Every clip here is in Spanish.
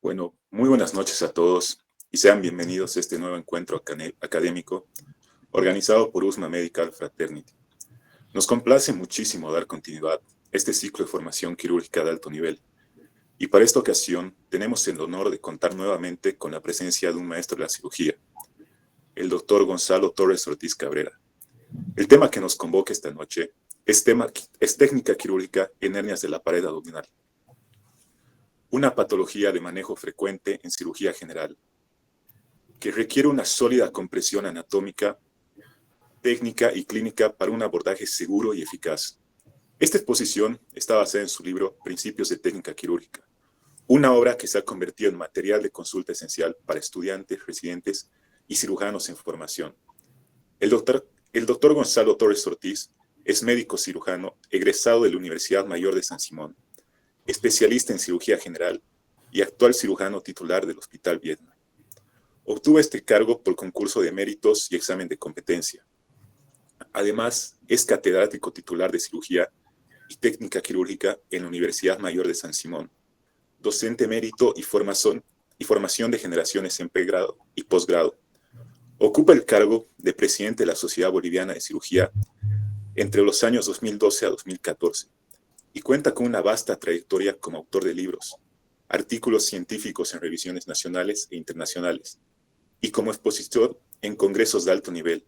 Bueno, muy buenas noches a todos y sean bienvenidos a este nuevo encuentro académico organizado por USMA Medical Fraternity. Nos complace muchísimo dar continuidad a este ciclo de formación quirúrgica de alto nivel y para esta ocasión tenemos el honor de contar nuevamente con la presencia de un maestro de la cirugía, el doctor Gonzalo Torres Ortiz Cabrera. El tema que nos convoca esta noche es técnica quirúrgica en hernias de la pared abdominal. Una patología de manejo frecuente en cirugía general, que requiere una sólida comprensión anatómica, técnica y clínica para un abordaje seguro y eficaz. Esta exposición está basada en su libro Principios de Técnica Quirúrgica, una obra que se ha convertido en material de consulta esencial para estudiantes, residentes y cirujanos en formación. El doctor Gonzalo Torres Ortiz es médico cirujano egresado de la Universidad Mayor de San Simón, especialista en cirugía general y actual cirujano titular del Hospital Viedma. Obtuvo este cargo por concurso de méritos y examen de competencia. Además, es catedrático titular de cirugía y técnica quirúrgica en la Universidad Mayor de San Simón, docente emérito y formación de generaciones en pregrado y posgrado. Ocupa el cargo de presidente de la Sociedad Boliviana de Cirugía entre los años 2012 a 2014. Y cuenta con una vasta trayectoria como autor de libros, artículos científicos en revisiones nacionales e internacionales, y como expositor en congresos de alto nivel.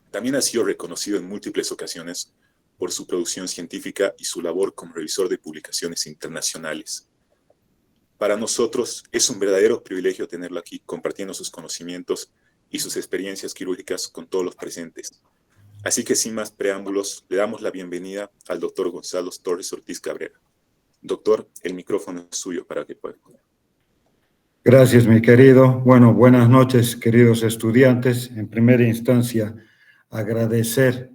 También ha sido reconocido en múltiples ocasiones por su producción científica y su labor como revisor de publicaciones internacionales. Para nosotros es un verdadero privilegio tenerlo aquí compartiendo sus conocimientos y sus experiencias quirúrgicas con todos los presentes. Así que sin más preámbulos, le damos la bienvenida al doctor Gonzalo Torres Ortiz Cabrera. Doctor, el micrófono es suyo para que pueda. Gracias, mi querido. Bueno, buenas noches, queridos estudiantes. En primera instancia, agradecer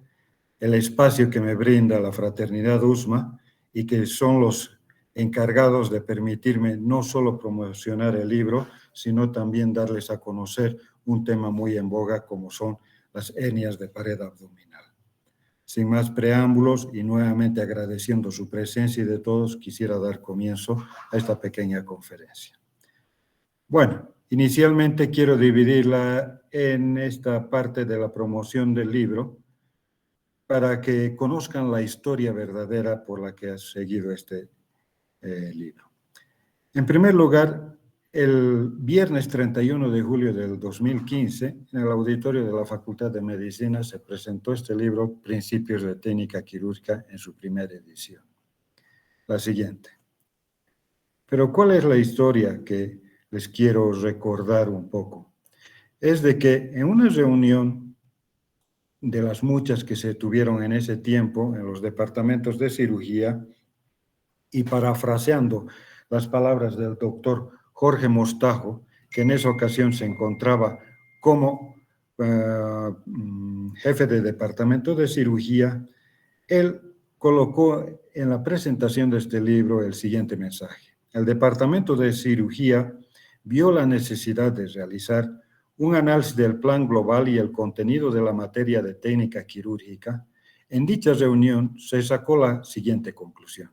el espacio que me brinda la Fraternidad USMA y que son los encargados de permitirme no solo promocionar el libro, sino también darles a conocer un tema muy en boga como son las hernias de pared abdominal. Sin más preámbulos y nuevamente agradeciendo su presencia y de todos, quisiera dar comienzo a esta pequeña conferencia. Bueno, inicialmente quiero dividirla en esta parte de la promoción del libro para que conozcan la historia verdadera por la que ha seguido este libro. En primer lugar, el viernes 31 de julio del 2015, en el auditorio de la Facultad de Medicina, se presentó este libro, Principios de Técnica Quirúrgica, en su primera edición. La siguiente. Pero, ¿cuál es la historia que les quiero recordar un poco? Es de que en una reunión de las muchas que se tuvieron en ese tiempo en los departamentos de cirugía, y parafraseando las palabras del doctor Jorge Mostajo, que en esa ocasión se encontraba como jefe de departamento de cirugía, él colocó en la presentación de este libro el siguiente mensaje. El departamento de cirugía vio la necesidad de realizar un análisis del plan global y el contenido de la materia de técnica quirúrgica. En dicha reunión se sacó la siguiente conclusión: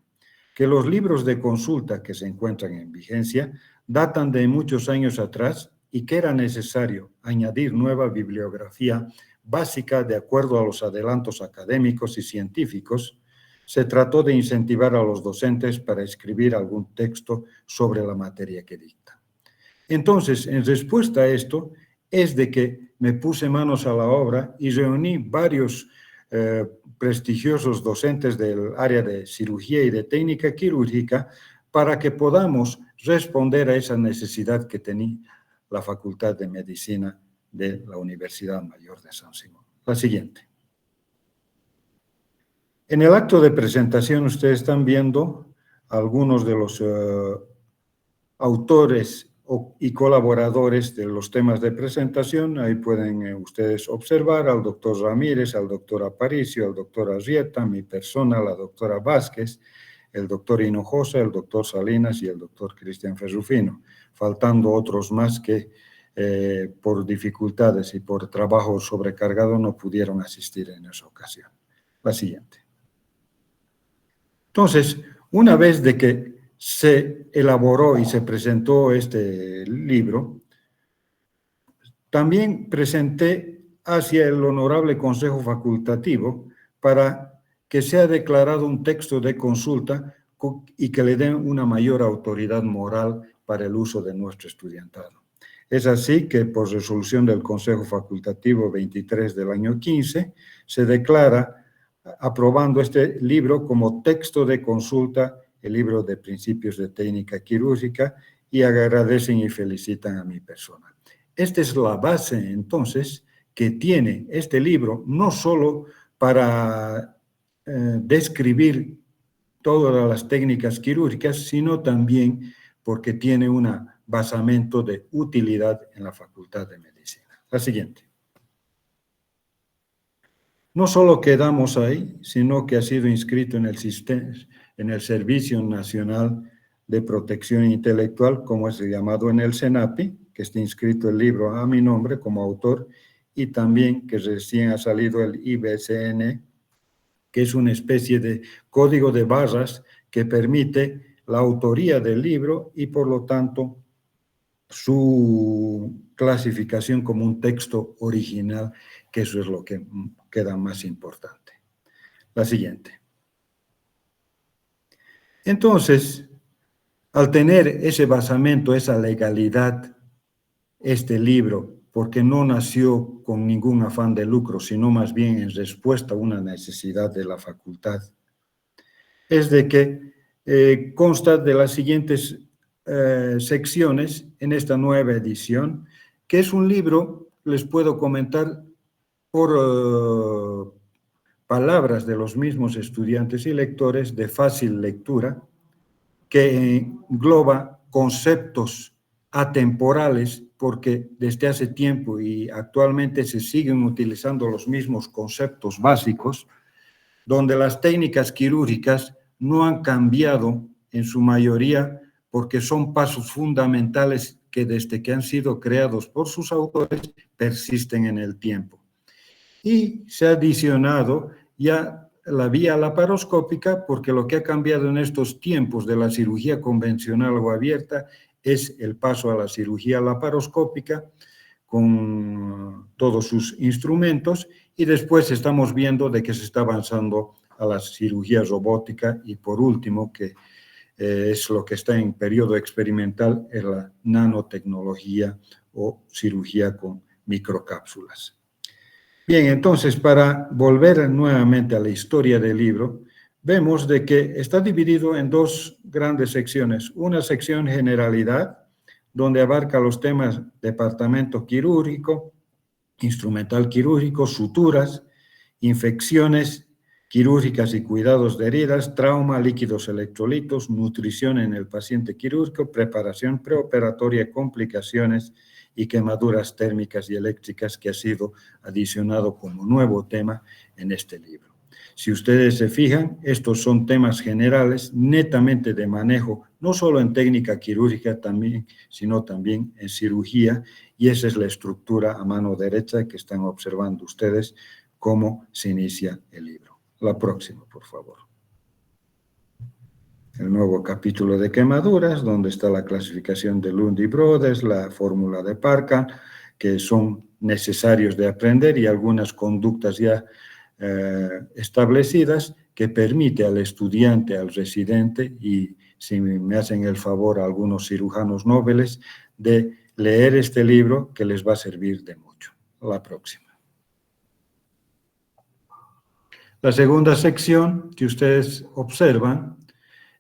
que los libros de consulta que se encuentran en vigencia datan de muchos años atrás y que era necesario añadir nueva bibliografía básica de acuerdo a los adelantos académicos y científicos. Se trató de incentivar a los docentes para escribir algún texto sobre la materia que dictan. Entonces, en respuesta a esto, es de que me puse manos a la obra y reuní varios prestigiosos docentes del área de cirugía y de técnica quirúrgica para que podamos responder a esa necesidad que tenía la Facultad de Medicina de la Universidad Mayor de San Simón. La siguiente. En el acto de presentación ustedes están viendo algunos de los autores y colaboradores de los temas de presentación. Ahí pueden ustedes observar al doctor Ramírez, al doctor Aparicio, al doctor Arrieta, mi persona, la doctora Vázquez, el doctor Hinojosa, el doctor Salinas y el doctor Cristian Ferrufino, faltando otros más que por dificultades y por trabajo sobrecargado no pudieron asistir en esa ocasión. La siguiente. Entonces, una vez de que se elaboró y se presentó este libro, también presenté hacia el Honorable Consejo Facultativo para que sea declarado un texto de consulta y que le den una mayor autoridad moral para el uso de nuestro estudiantado. Es así que, por resolución del Consejo Facultativo 23 del año 15, se declara aprobando este libro como texto de consulta, el libro de Principios de Técnica Quirúrgica, y agradecen y felicitan a mi persona. Esta es la base, entonces, que tiene este libro, no solo para describir todas las técnicas quirúrgicas, sino también porque tiene un basamento de utilidad en la Facultad de Medicina. La siguiente. No solo quedamos ahí, sino que ha sido inscrito en el sistema, en el Servicio Nacional de Protección Intelectual, como es llamado en el SENAPI, que está inscrito el libro a mi nombre como autor, y también que recién ha salido el IBCN, que es una especie de código de barras que permite la autoría del libro y, por lo tanto, su clasificación como un texto original, que eso es lo que queda más importante. La siguiente. Entonces, al tener ese basamento, esa legalidad, este libro, porque no nació con ningún afán de lucro, sino más bien en respuesta a una necesidad de la facultad, es de que consta de las siguientes secciones en esta nueva edición, que es un libro, les puedo comentar por palabras de los mismos estudiantes y lectores, de fácil lectura, que engloba conceptos atemporales, porque desde hace tiempo y actualmente se siguen utilizando los mismos conceptos básicos, donde las técnicas quirúrgicas no han cambiado en su mayoría porque son pasos fundamentales que desde que han sido creados por sus autores persisten en el tiempo. Y se ha adicionado ya la vía laparoscópica, porque lo que ha cambiado en estos tiempos de la cirugía convencional o abierta es el paso a la cirugía laparoscópica con todos sus instrumentos, y después estamos viendo de que se está avanzando a la cirugía robótica, y por último, que es lo que está en periodo experimental, es la nanotecnología o cirugía con microcápsulas. Bien, entonces, para volver nuevamente a la historia del libro, vemos de que está dividido en dos grandes secciones. Una sección generalidad, donde abarca los temas departamento quirúrgico, instrumental quirúrgico, suturas, infecciones quirúrgicas y cuidados de heridas, trauma, líquidos electrolitos, nutrición en el paciente quirúrgico, preparación preoperatoria, complicaciones y quemaduras térmicas y eléctricas, que ha sido adicionado como nuevo tema en este libro. Si ustedes se fijan, estos son temas generales netamente de manejo, no solo en técnica quirúrgica también, sino también en cirugía, y esa es la estructura a mano derecha que están observando ustedes cómo se inicia el libro. La próxima, por favor. El nuevo capítulo de quemaduras, donde está la clasificación de Lund y Brothers, la fórmula de Parkham, que son necesarios de aprender, y algunas conductas ya establecidas que permite al estudiante, al residente, y si me hacen el favor a algunos cirujanos nobles, de leer este libro, que les va a servir de mucho. La próxima. La segunda sección que ustedes observan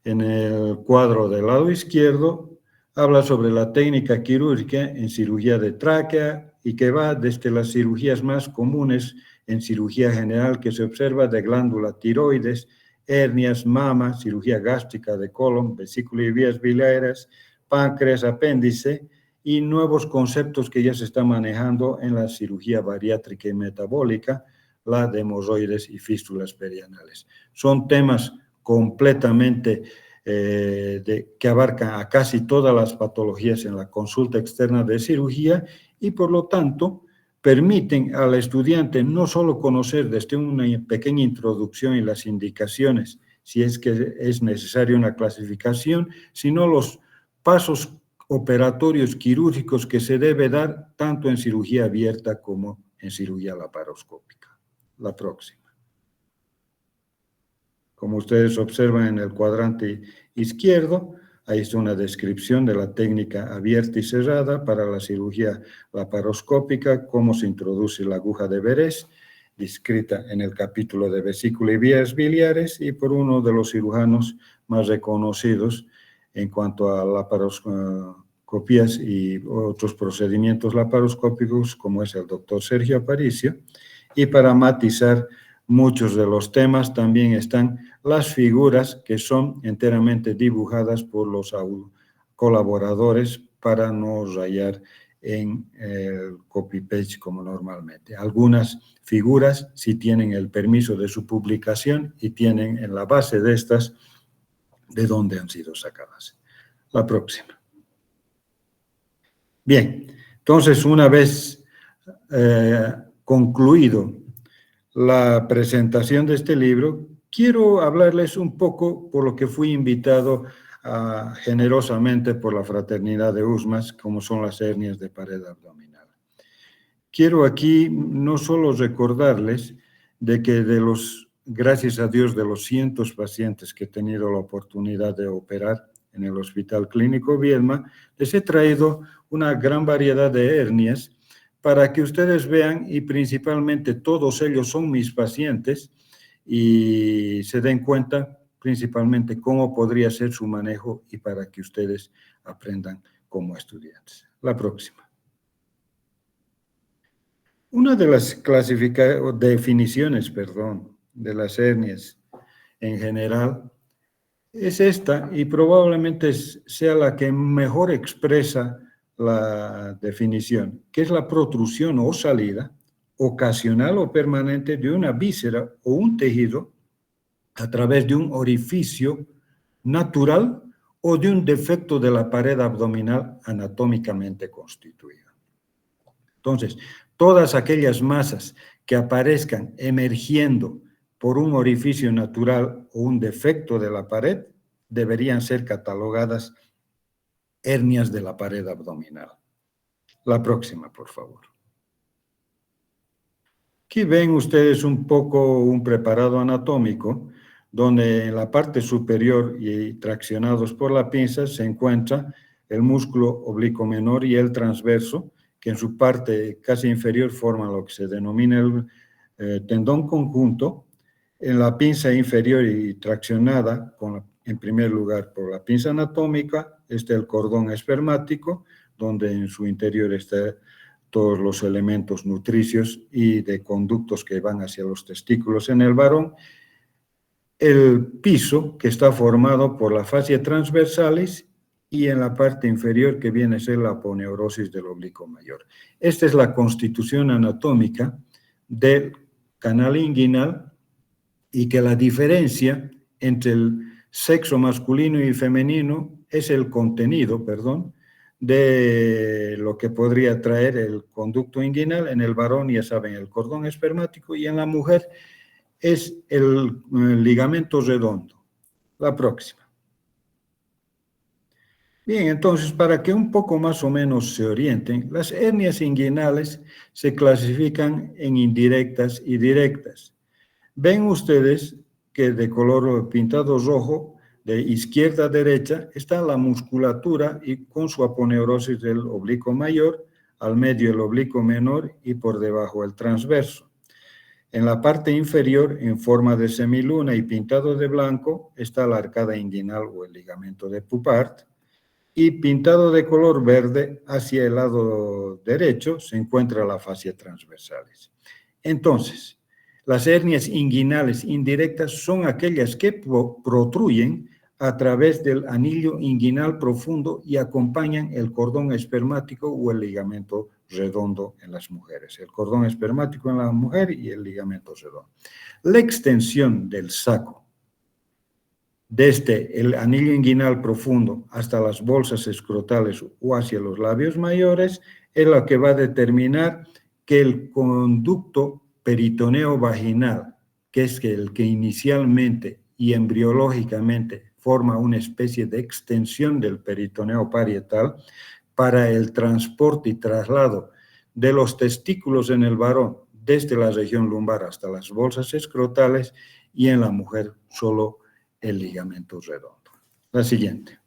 en el cuadro del lado izquierdo habla sobre la técnica quirúrgica en cirugía de tráquea, y que va desde las cirugías más comunes en cirugía general que se observa de glándula tiroides, hernias, mama, cirugía gástrica de colon, vesícula y vías biliares, páncreas, apéndice, y nuevos conceptos que ya se están manejando en la cirugía bariátrica y metabólica, la de hemorroides y fístulas perianales. Son temas completamente que abarcan a casi todas las patologías en la consulta externa de cirugía, y por lo tanto permiten al estudiante no solo conocer desde una pequeña introducción y las indicaciones si es que es necesaria una clasificación, sino los pasos operatorios quirúrgicos que se debe dar tanto en cirugía abierta como en cirugía laparoscópica. La próxima. Como ustedes observan en el cuadrante izquierdo, ahí está una descripción de la técnica abierta y cerrada para la cirugía laparoscópica, cómo se introduce la aguja de Veress, descrita en el capítulo de vesícula y vías biliares, y por uno de los cirujanos más reconocidos en cuanto a laparoscopías y otros procedimientos laparoscópicos, como es el doctor Sergio Aparicio. Y para matizar muchos de los temas también están las figuras que son enteramente dibujadas por los colaboradores para no rayar en el copy-paste como normalmente. Algunas figuras sí tienen el permiso de su publicación y tienen en la base de estas de dónde han sido sacadas. La próxima. Bien, entonces una vez concluido la presentación de este libro, quiero hablarles un poco por lo que fui invitado generosamente por la Fraternidad de USMAS, como son las hernias de pared abdominal. Quiero aquí no solo recordarles de que gracias a Dios, de los cientos de pacientes que he tenido la oportunidad de operar en el Hospital Clínico Viedma, les he traído una gran variedad de hernias para que ustedes vean, y principalmente todos ellos son mis pacientes, y se den cuenta principalmente cómo podría ser su manejo y para que ustedes aprendan como estudiantes. La próxima. Una de las definiciones de las hernias en general es esta, y probablemente sea la que mejor expresa la definición, que es la protrusión o salida ocasional o permanente de una víscera o un tejido a través de un orificio natural o de un defecto de la pared abdominal anatómicamente constituida. Entonces, todas aquellas masas que aparezcan emergiendo por un orificio natural o un defecto de la pared deberían ser catalogadas hernias de la pared abdominal. La próxima, por favor. Aquí ven ustedes un poco un preparado anatómico, donde en la parte superior y traccionados por la pinza se encuentra el músculo oblicuo menor y el transverso, que en su parte casi inferior forman lo que se denomina el tendón conjunto. En la pinza inferior y traccionada, en primer lugar por la pinza anatómica, está el cordón espermático, donde en su interior están todos los elementos nutricios y de conductos que van hacia los testículos en el varón. El piso, que está formado por la fascia transversalis, y en la parte inferior que viene a ser la aponeurosis del oblicuo mayor. Esta es la constitución anatómica del canal inguinal, y que la diferencia entre el sexo masculino y femenino es el contenido, de lo que podría traer el conducto inguinal. En el varón, ya saben, el cordón espermático, y en la mujer es el ligamento redondo. La próxima. Bien, entonces, para que un poco más o menos se orienten, las hernias inguinales se clasifican en indirectas y directas. Ven ustedes que de color pintado rojo, de izquierda a derecha, está la musculatura y con su aponeurosis del oblicuo mayor, al medio el oblicuo menor y por debajo el transverso. En la parte inferior, en forma de semiluna y pintado de blanco, está la arcada inguinal o el ligamento de Poupart, y pintado de color verde hacia el lado derecho se encuentra la fascia transversalis. Entonces, las hernias inguinales indirectas son aquellas que protruyen a través del anillo inguinal profundo y acompañan el cordón espermático o el ligamento redondo en las mujeres. El cordón espermático en la mujer y el ligamento redondo. La extensión del saco desde el anillo inguinal profundo hasta las bolsas escrotales o hacia los labios mayores es lo que va a determinar que el conducto peritoneo vaginal, que es el que inicialmente y embriológicamente forma una especie de extensión del peritoneo parietal para el transporte y traslado de los testículos en el varón desde la región lumbar hasta las bolsas escrotales y en la mujer solo el ligamento redondo. La siguiente.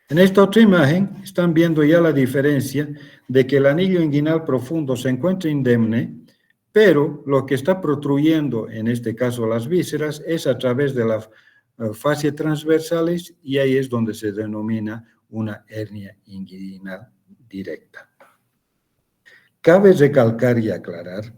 En esta otra imagen están viendo ya la diferencia de que el anillo inguinal profundo se encuentra indemne, pero lo que está protruyendo, en este caso las vísceras, es a través de la fascia transversalis y ahí es donde se denomina una hernia inguinal directa. Cabe recalcar y aclarar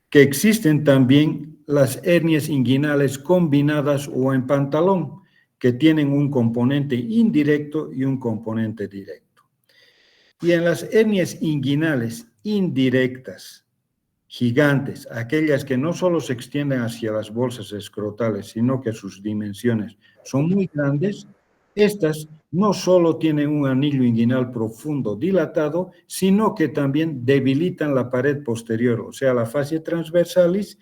que existen también las hernias inguinales combinadas o en pantalón, que tienen un componente indirecto y un componente directo. Y en las hernias inguinales indirectas, gigantes, aquellas que no solo se extienden hacia las bolsas escrotales, sino que sus dimensiones son muy grandes, estas no solo tienen un anillo inguinal profundo dilatado, sino que también debilitan la pared posterior, o sea, la fascia transversalis,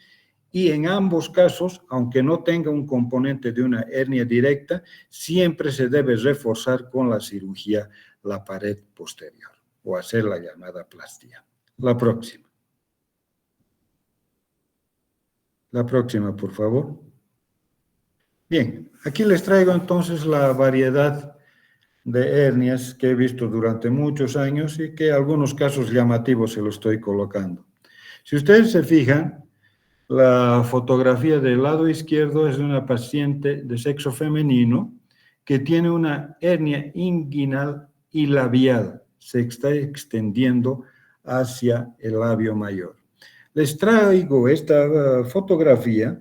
y en ambos casos, aunque no tenga un componente de una hernia directa, siempre se debe reforzar con la cirugía la pared posterior o hacer la llamada plastía. La próxima. La próxima, por favor. Bien, aquí les traigo entonces la variedad de hernias que he visto durante muchos años y que algunos casos llamativos se los estoy colocando. Si ustedes se fijan, la fotografía del lado izquierdo es de una paciente de sexo femenino que tiene una hernia inguinal y labial. Se está extendiendo hacia el labio mayor. Les traigo esta fotografía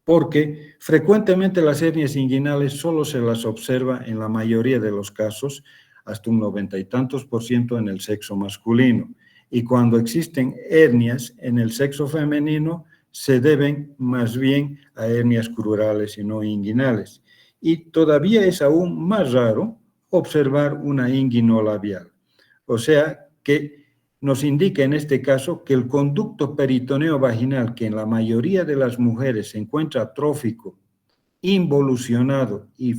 porque frecuentemente las hernias inguinales solo se las observa en la mayoría de los casos, hasta un 90 y tantos % en el sexo masculino. Y cuando existen hernias en el sexo femenino, se deben más bien a hernias crurales y no inguinales. Y todavía es aún más raro observar una inguinolabial. O sea que nos indica en este caso que el conducto peritoneo vaginal, que en la mayoría de las mujeres se encuentra atrófico, involucionado y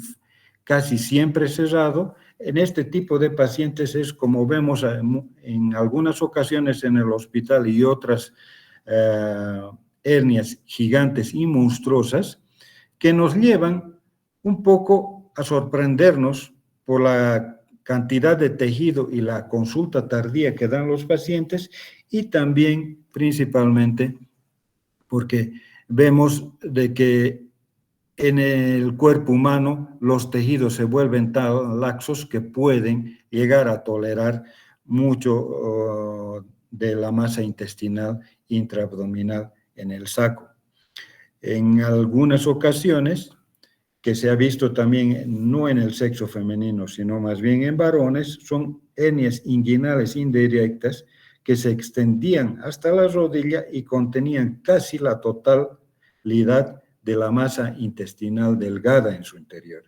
casi siempre cerrado, en este tipo de pacientes es como vemos en algunas ocasiones en el hospital y otras hernias gigantes y monstruosas que nos llevan un poco a sorprendernos por la cantidad de tejido y la consulta tardía que dan los pacientes y también principalmente porque vemos de que en el cuerpo humano los tejidos se vuelven tan laxos que pueden llegar a tolerar mucho de la masa intestinal intraabdominal en el saco. En algunas ocasiones, que se ha visto también no en el sexo femenino, sino más bien en varones, son hernias inguinales indirectas que se extendían hasta la rodilla y contenían casi la totalidad de la masa intestinal delgada en su interior,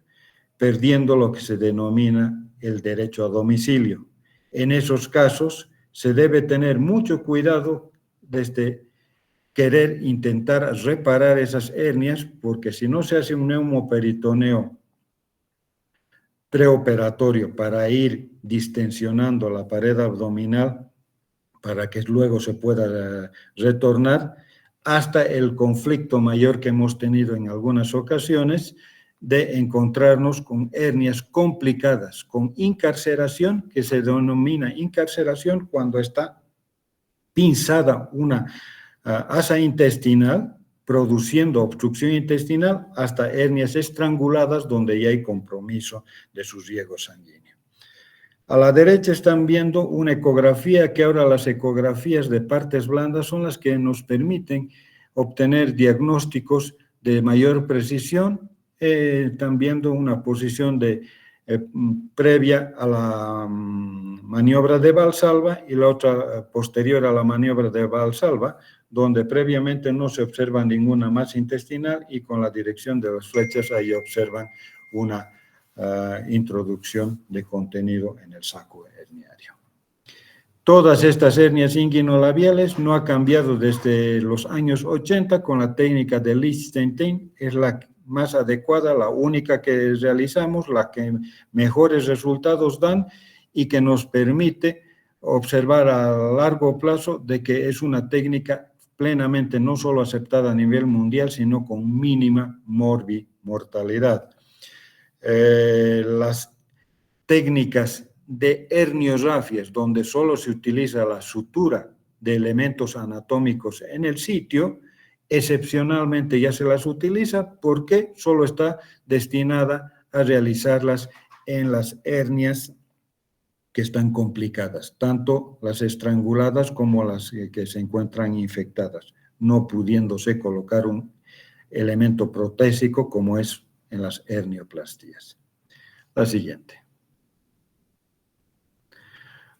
perdiendo lo que se denomina el derecho a domicilio. En esos casos se debe tener mucho cuidado desde querer intentar reparar esas hernias, porque si no se hace un neumoperitoneo preoperatorio para ir distensionando la pared abdominal, para que luego se pueda retornar, hasta el conflicto mayor que hemos tenido en algunas ocasiones de encontrarnos con hernias complicadas, con incarceración, que se denomina incarceración cuando está pinzada una asa intestinal, produciendo obstrucción intestinal, hasta hernias estranguladas donde ya hay compromiso de su riego sanguíneo. A la derecha están viendo una ecografía, que ahora las ecografías de partes blandas son las que nos permiten obtener diagnósticos de mayor precisión. Están viendo una posición previa a la maniobra de Valsalva y la otra posterior a la maniobra de Valsalva, donde previamente no se observa ninguna masa intestinal y con la dirección de las flechas ahí observan una introducción de contenido en el saco herniario. Todas estas hernias inguinolabiales no ha cambiado desde los años 80 con la técnica de Lichtenstein, es la más adecuada, la única que realizamos, la que mejores resultados dan y que nos permite observar a largo plazo de que es una técnica plenamente no solo aceptada a nivel mundial, sino con mínima mortalidad. Las técnicas de herniografias, donde solo se utiliza la sutura de elementos anatómicos en el sitio, excepcionalmente ya se las utiliza porque solo está destinada a realizarlas en las hernias que están complicadas, tanto las estranguladas como las que se encuentran infectadas, no pudiéndose colocar un elemento protésico como es en las hernioplastías. La siguiente.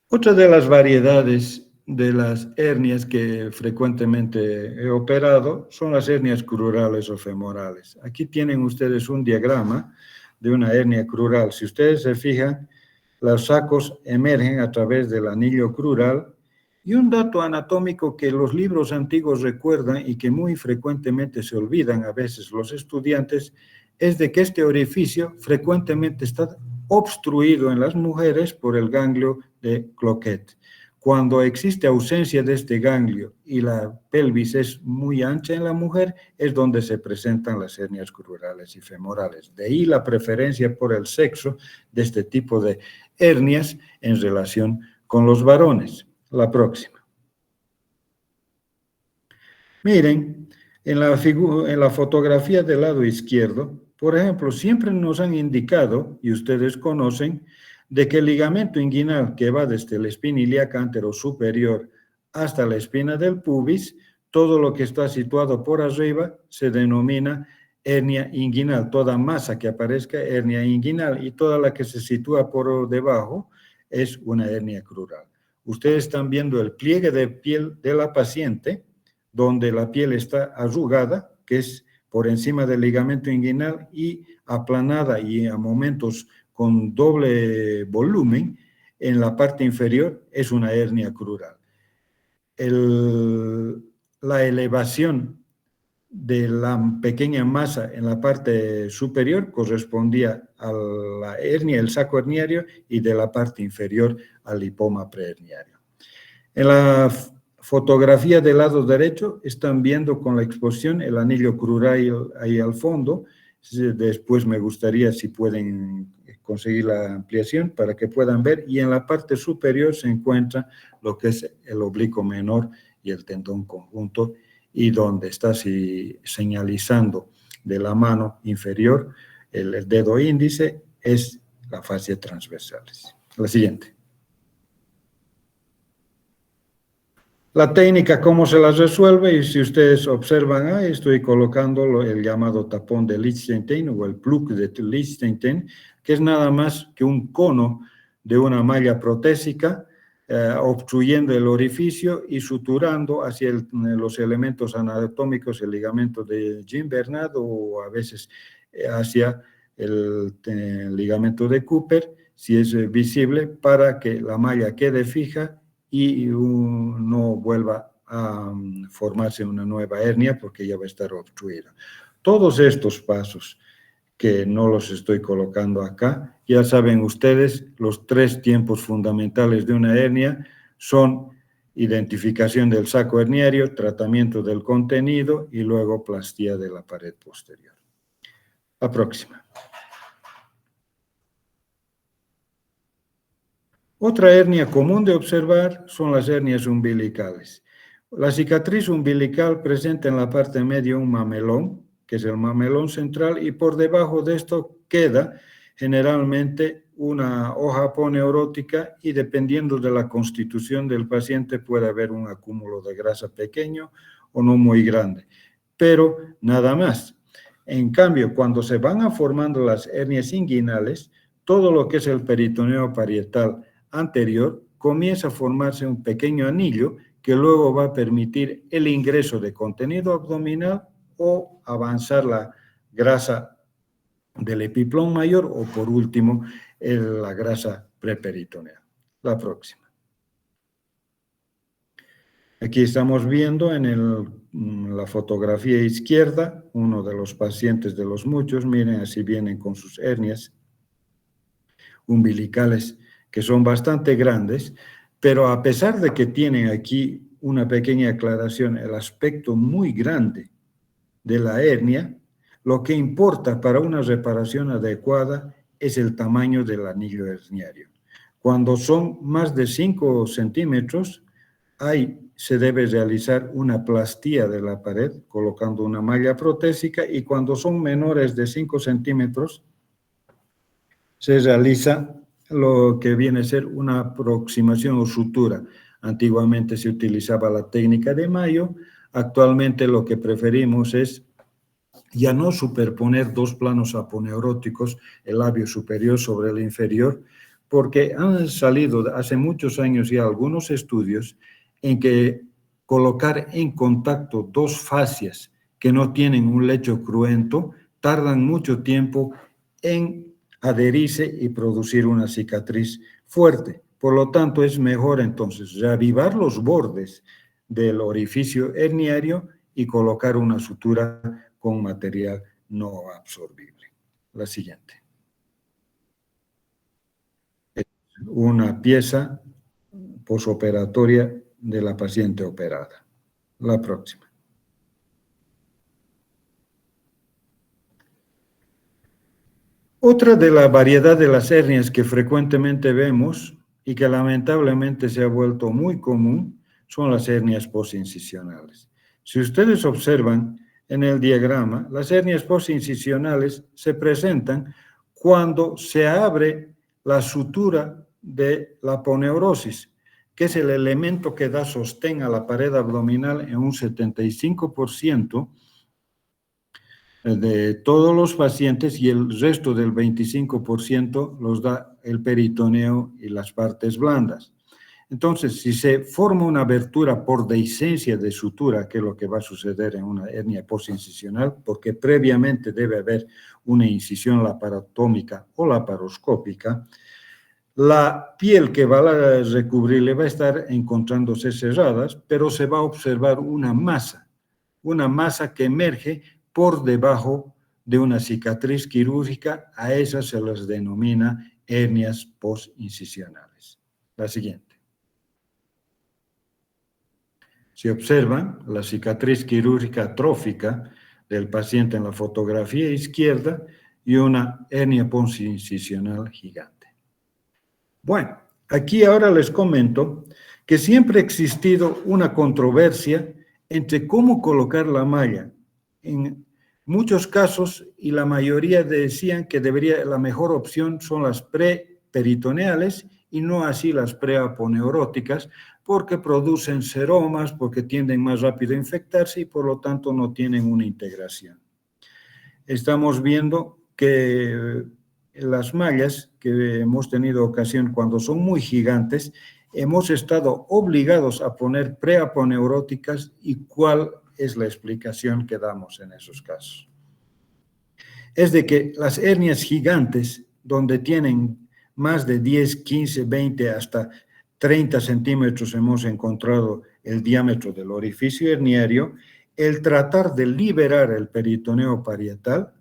Otra de las variedades de las hernias que frecuentemente he operado son las hernias crurales o femorales. Aquí tienen ustedes un diagrama de una hernia crural. Si ustedes se fijan, los sacos emergen a través del anillo crural y un dato anatómico que los libros antiguos recuerdan y que muy frecuentemente se olvidan a veces los estudiantes es de que este orificio frecuentemente está obstruido en las mujeres por el ganglio de Cloquet. Cuando existe ausencia de este ganglio y la pelvis es muy ancha en la mujer, es donde se presentan las hernias crurales y femorales. De ahí la preferencia por el sexo de este tipo de hernias en relación con los varones. La próxima. Miren, en la fotografía del lado izquierdo, por ejemplo, siempre nos han indicado, y ustedes conocen, de que el ligamento inguinal que va desde la espina ilíaca antero superior hasta la espina del pubis, todo lo que está situado por arriba se denomina hernia inguinal. Toda masa que aparezca, hernia inguinal, y toda la que se sitúa por debajo es una hernia crural. Ustedes están viendo el pliegue de piel de la paciente, donde la piel está arrugada, que es por encima del ligamento inguinal, y aplanada y a momentos con doble volumen, en la parte inferior es una hernia crural. La elevación de la pequeña masa en la parte superior correspondía a la hernia, el saco herniario, y de la parte inferior al lipoma preherniario. En la fotografía del lado derecho están viendo con la exposición el anillo crural ahí al fondo. Después me gustaría si pueden conseguir la ampliación para que puedan ver. Y en la parte superior se encuentra lo que es el oblicuo menor y el tendón conjunto, y donde está señalizando de la mano inferior el dedo índice es la fascia transversales. La siguiente. La técnica, cómo se las resuelve, y si ustedes observan ahí, estoy colocando el llamado tapón de Lichtenstein o el plug de Lichtenstein, que es nada más que un cono de una malla protésica obstruyendo el orificio y suturando hacia los elementos anatómicos, el ligamento de Gimbernat o a veces hacia el ligamento de Cooper, si es visible, para que la malla quede fija y no vuelva a formarse una nueva hernia porque ya va a estar obstruida. Todos estos pasos, que no los estoy colocando acá, ya saben ustedes, los 3 tiempos fundamentales de una hernia son identificación del saco herniario, tratamiento del contenido y luego plastía de la pared posterior. La próxima. Otra hernia común de observar son las hernias umbilicales. La cicatriz umbilical presenta en la parte media un mamelón, que es el mamelón central, y por debajo de esto queda generalmente una hoja aponeurótica y dependiendo de la constitución del paciente puede haber un acúmulo de grasa pequeño o no muy grande, pero nada más. En cambio, cuando se van formando las hernias inguinales, todo lo que es el peritoneo parietal anterior comienza a formarse un pequeño anillo que luego va a permitir el ingreso de contenido abdominal o avanzar la grasa del epiplón mayor o por último la grasa preperitoneal. La próxima. Aquí estamos viendo en la fotografía izquierda uno de los pacientes de los muchos. Miren, así vienen con sus hernias umbilicales que son bastante grandes, pero a pesar de que tienen aquí una pequeña aclaración, el aspecto muy grande de la hernia, lo que importa para una reparación adecuada es el tamaño del anillo herniario. Cuando son más de 5 centímetros, ahí se debe realizar una plastía de la pared colocando una malla protésica, y cuando son menores de 5 centímetros, se realiza lo que viene a ser una aproximación o sutura. Antiguamente se utilizaba la técnica de Mayo, actualmente lo que preferimos es ya no superponer dos planos aponeuróticos, el labio superior sobre el inferior, porque han salido hace muchos años ya algunos estudios en que colocar en contacto dos fascias que no tienen un lecho cruento tardan mucho tiempo en adherirse y producir una cicatriz fuerte. Por lo tanto, es mejor entonces reavivar los bordes del orificio herniario y colocar una sutura con material no absorbible. La siguiente. Una pieza posoperatoria de la paciente operada. La próxima. Otra de la variedad de las hernias que frecuentemente vemos y que lamentablemente se ha vuelto muy común son las hernias postincisionales. Si ustedes observan en el diagrama, las hernias postincisionales se presentan cuando se abre la sutura de la aponeurosis, que es el elemento que da sostén a la pared abdominal en un 75% de todos los pacientes, y el resto del 25% los da el peritoneo y las partes blandas. Entonces, si se forma una abertura por dehiscencia de sutura, que es lo que va a suceder en una hernia postincisional, porque previamente debe haber una incisión laparotómica o laparoscópica, la piel que va a recubrirle va a estar encontrándose cerradas, pero se va a observar una masa que emerge por debajo de una cicatriz quirúrgica. A esas se las denomina hernias postincisionales. La siguiente. Si observan la cicatriz quirúrgica atrófica del paciente en la fotografía izquierda y una hernia postincisional gigante. Bueno, aquí ahora les comento que siempre ha existido una controversia entre cómo colocar la malla. En muchos casos, y la mayoría decían que la mejor opción son las preperitoneales y no así las preaponeuróticas, porque producen seromas, porque tienden más rápido a infectarse y por lo tanto no tienen una integración. Estamos viendo que las mallas que hemos tenido ocasión, cuando son muy gigantes, hemos estado obligados a poner preaponeuróticas. ¿Y cuál es la explicación que damos en esos casos? Es de que las hernias gigantes, donde tienen más de 10, 15, 20, hasta 30 centímetros hemos encontrado el diámetro del orificio herniario, el tratar de liberar el peritoneo parietal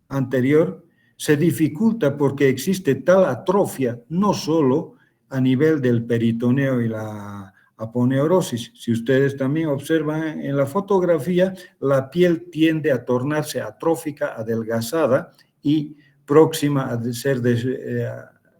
anterior se dificulta porque existe tal atrofia, no solo a nivel del peritoneo y la aponeurosis. Si ustedes también observan en la fotografía, la piel tiende a tornarse atrófica, adelgazada y próxima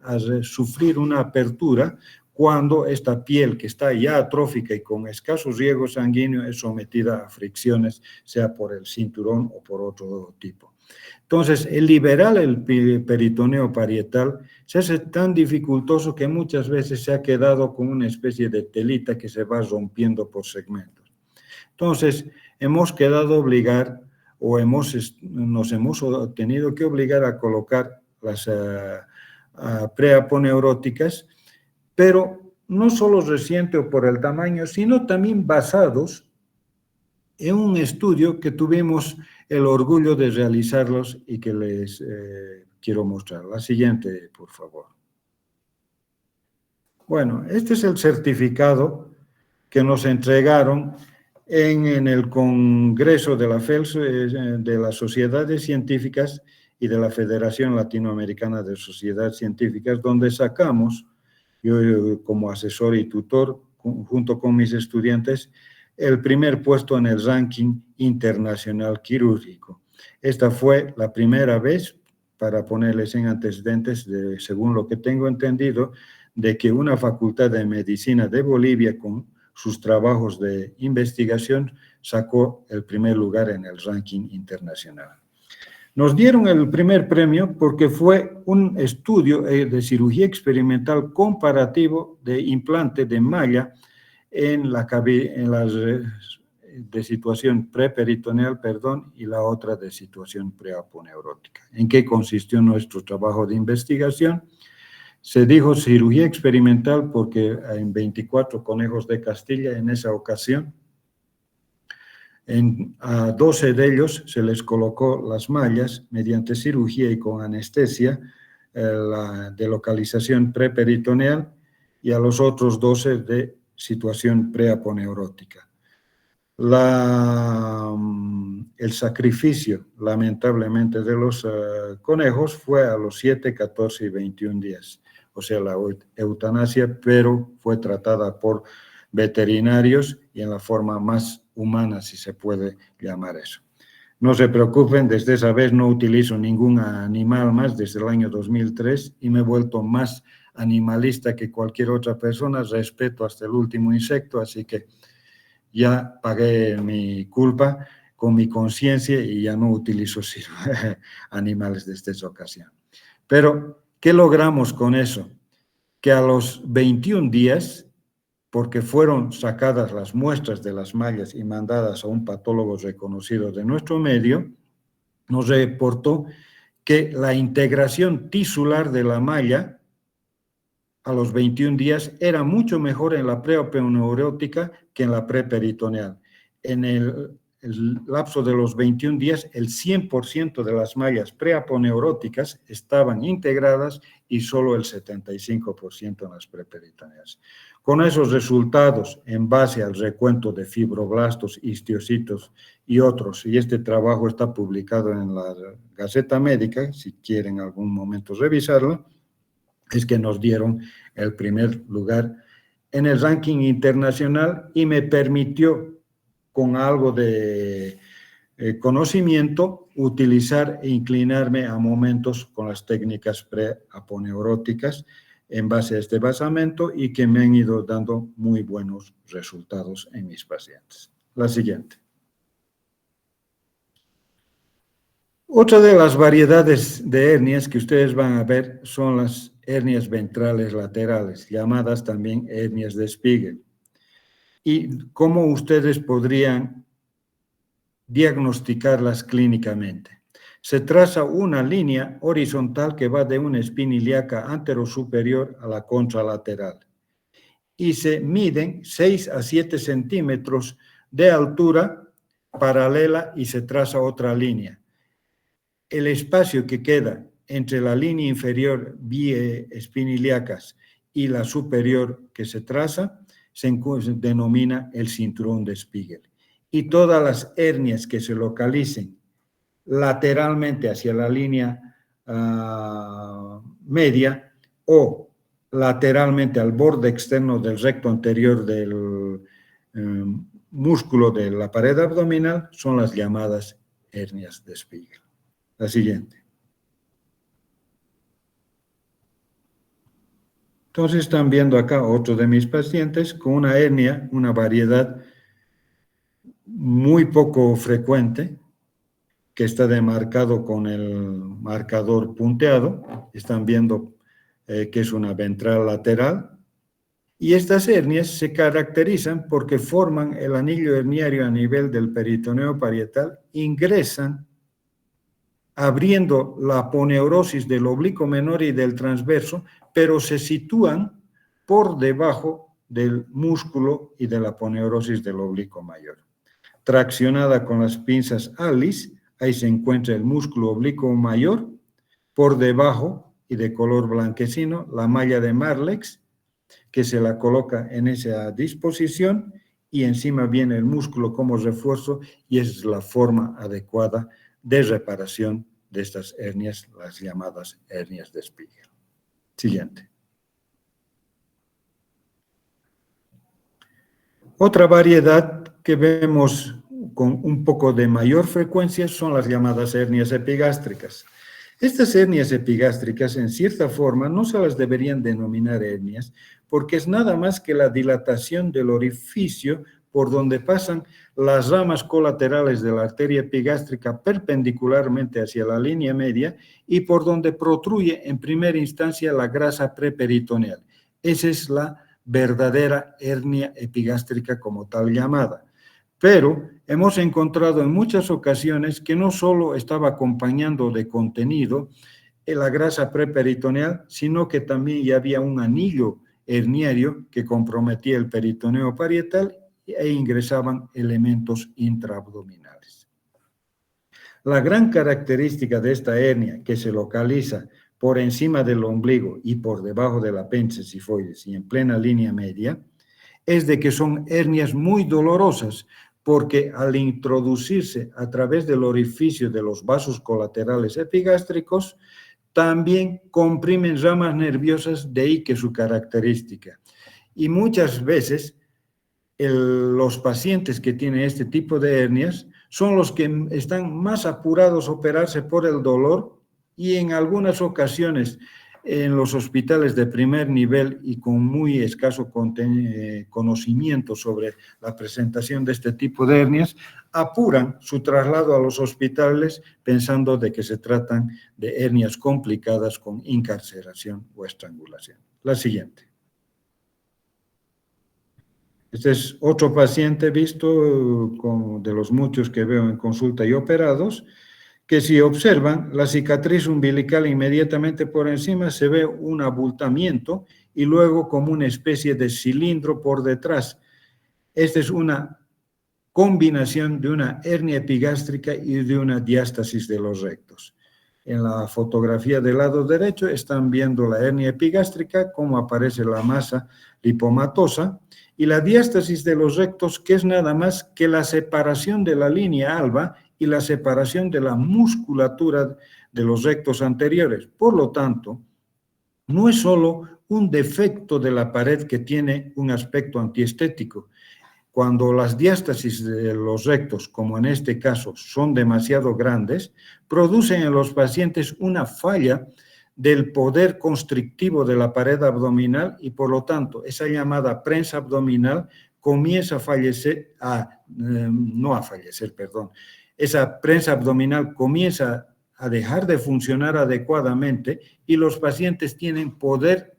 a sufrir una apertura cuando esta piel, que está ya atrófica y con escaso riego sanguíneo, es sometida a fricciones, sea por el cinturón o por otro tipo. Entonces, el liberar el peritoneo parietal se hace tan dificultoso que muchas veces se ha quedado con una especie de telita que se va rompiendo por segmentos. Entonces, hemos quedado obligar o nos hemos tenido que obligar a colocar las preaponeuróticas, pero no solo reciente o por el tamaño, sino también basados en un estudio que tuvimos el orgullo de realizarlos y que les quiero mostrar. La siguiente, por favor. Bueno, este es el certificado que nos entregaron en el Congreso de la FELS, de las Sociedades Científicas y de la Federación Latinoamericana de Sociedades Científicas, donde sacamos, yo como asesor y tutor, junto con mis estudiantes, el primer puesto en el ranking internacional quirúrgico. Esta fue la primera vez, para ponerles en antecedentes, según lo que tengo entendido, de que una facultad de medicina de Bolivia, con sus trabajos de investigación, sacó el primer lugar en el ranking internacional. Nos dieron el primer premio porque fue un estudio de cirugía experimental comparativo de implante de malla en las de situación preperitoneal, y la otra de situación preaponeurótica. ¿En qué consistió nuestro trabajo de investigación? Se dijo cirugía experimental porque en 24 conejos de Castilla en esa ocasión, a 12 de ellos se les colocó las mallas mediante cirugía y con anestesia, de localización preperitoneal, y a los otros 12 de situación preaponeurótica. El sacrificio, lamentablemente, de los conejos fue a los 7, 14 y 21 días. O sea, la eutanasia, pero fue tratada por veterinarios y en la forma más humana, si se puede llamar eso. No se preocupen, desde esa vez no utilizo ningún animal más desde el año 2003 y me he vuelto más animalista que cualquier otra persona, respeto hasta el último insecto, así que ya pagué mi culpa con mi conciencia y ya no utilizo animales desde esa ocasión. Pero, ¿qué logramos con eso? Que a los 21 días, porque fueron sacadas las muestras de las mallas y mandadas a un patólogo reconocido de nuestro medio, nos reportó que la integración tisular de la malla a los 21 días era mucho mejor en la preaponeurótica que en la preperitoneal. En el lapso de los 21 días, el 100% de las mallas preaponeuróticas estaban integradas y solo el 75% en las preperitoneales. Con esos resultados, en base al recuento de fibroblastos, histiocitos y otros, y este trabajo está publicado en la Gaceta Médica, si quieren en algún momento revisarlo, es que nos dieron el primer lugar en el ranking internacional y me permitió, con algo de conocimiento, utilizar e inclinarme a momentos con las técnicas preaponeuróticas en base a este basamento y que me han ido dando muy buenos resultados en mis pacientes. La siguiente. Otra de las variedades de hernias que ustedes van a ver son las hernias ventrales laterales, llamadas también hernias de Spiegel. ¿Y cómo ustedes podrían diagnosticarlas clínicamente? Se traza una línea horizontal que va de una espina ilíaca anterosuperior a la contralateral y se miden 6 a 7 centímetros de altura paralela y se traza otra línea. El espacio que queda entre la línea inferior biespiniliacas y la superior que se traza se denomina el cinturón de Spiegel. Y todas las hernias que se localicen lateralmente hacia la línea media o lateralmente al borde externo del recto anterior del músculo de la pared abdominal son las llamadas hernias de Spiegel. La siguiente. Entonces están viendo acá otro de mis pacientes con una hernia, una variedad muy poco frecuente, que está demarcado con el marcador punteado. Están viendo que es una ventral lateral. Y estas hernias se caracterizan porque forman el anillo herniario a nivel del peritoneo parietal, ingresan abriendo la aponeurosis del oblicuo menor y del transverso, pero se sitúan por debajo del músculo y de la aponeurosis del oblicuo mayor. Traccionada con las pinzas Alice, ahí se encuentra el músculo oblicuo mayor, por debajo y de color blanquecino, la malla de Marlex, que se la coloca en esa disposición, y encima viene el músculo como refuerzo y esa es la forma adecuada de reparación de estas hernias, las llamadas hernias de Spiegel. Siguiente. Otra variedad que vemos con un poco de mayor frecuencia son las llamadas hernias epigástricas. Estas hernias epigástricas, en cierta forma, no se las deberían denominar hernias, porque es nada más que la dilatación del orificio por donde pasan las ramas colaterales de la arteria epigástrica perpendicularmente hacia la línea media y por donde protruye en primera instancia la grasa preperitoneal. Esa es la verdadera hernia epigástrica como tal llamada. Pero hemos encontrado en muchas ocasiones que no solo estaba acompañando de contenido la grasa preperitoneal, sino que también ya había un anillo herniario que comprometía el peritoneo parietal e ingresaban elementos intraabdominales. La gran característica de esta hernia, que se localiza por encima del ombligo y por debajo del apéndice sifoides y en plena línea media, es de que son hernias muy dolorosas, porque al introducirse a través del orificio de los vasos colaterales epigástricos, también comprimen ramas nerviosas, de ahí que su característica. Y muchas veces los pacientes que tienen este tipo de hernias son los que están más apurados a operarse por el dolor y en algunas ocasiones en los hospitales de primer nivel y con muy escaso conocimiento sobre la presentación de este tipo de hernias, apuran su traslado a los hospitales pensando de que se tratan de hernias complicadas con incarceración o estrangulación. La siguiente. Este es otro paciente visto de los muchos que veo en consulta y operados, que si observan la cicatriz umbilical inmediatamente por encima se ve un abultamiento y luego como una especie de cilindro por detrás. Esta es una combinación de una hernia epigástrica y de una diástasis de los rectos. En la fotografía del lado derecho están viendo la hernia epigástrica, cómo aparece la masa lipomatosa, y la diástasis de los rectos, que es nada más que la separación de la línea alba y la separación de la musculatura de los rectos anteriores. Por lo tanto, no es solo un defecto de la pared que tiene un aspecto antiestético. Cuando las diástasis de los rectos, como en este caso, son demasiado grandes, producen en los pacientes una falla del poder constrictivo de la pared abdominal y por lo tanto esa llamada prensa abdominal comienza a fallecer, esa prensa abdominal comienza a dejar de funcionar adecuadamente y los pacientes tienen poder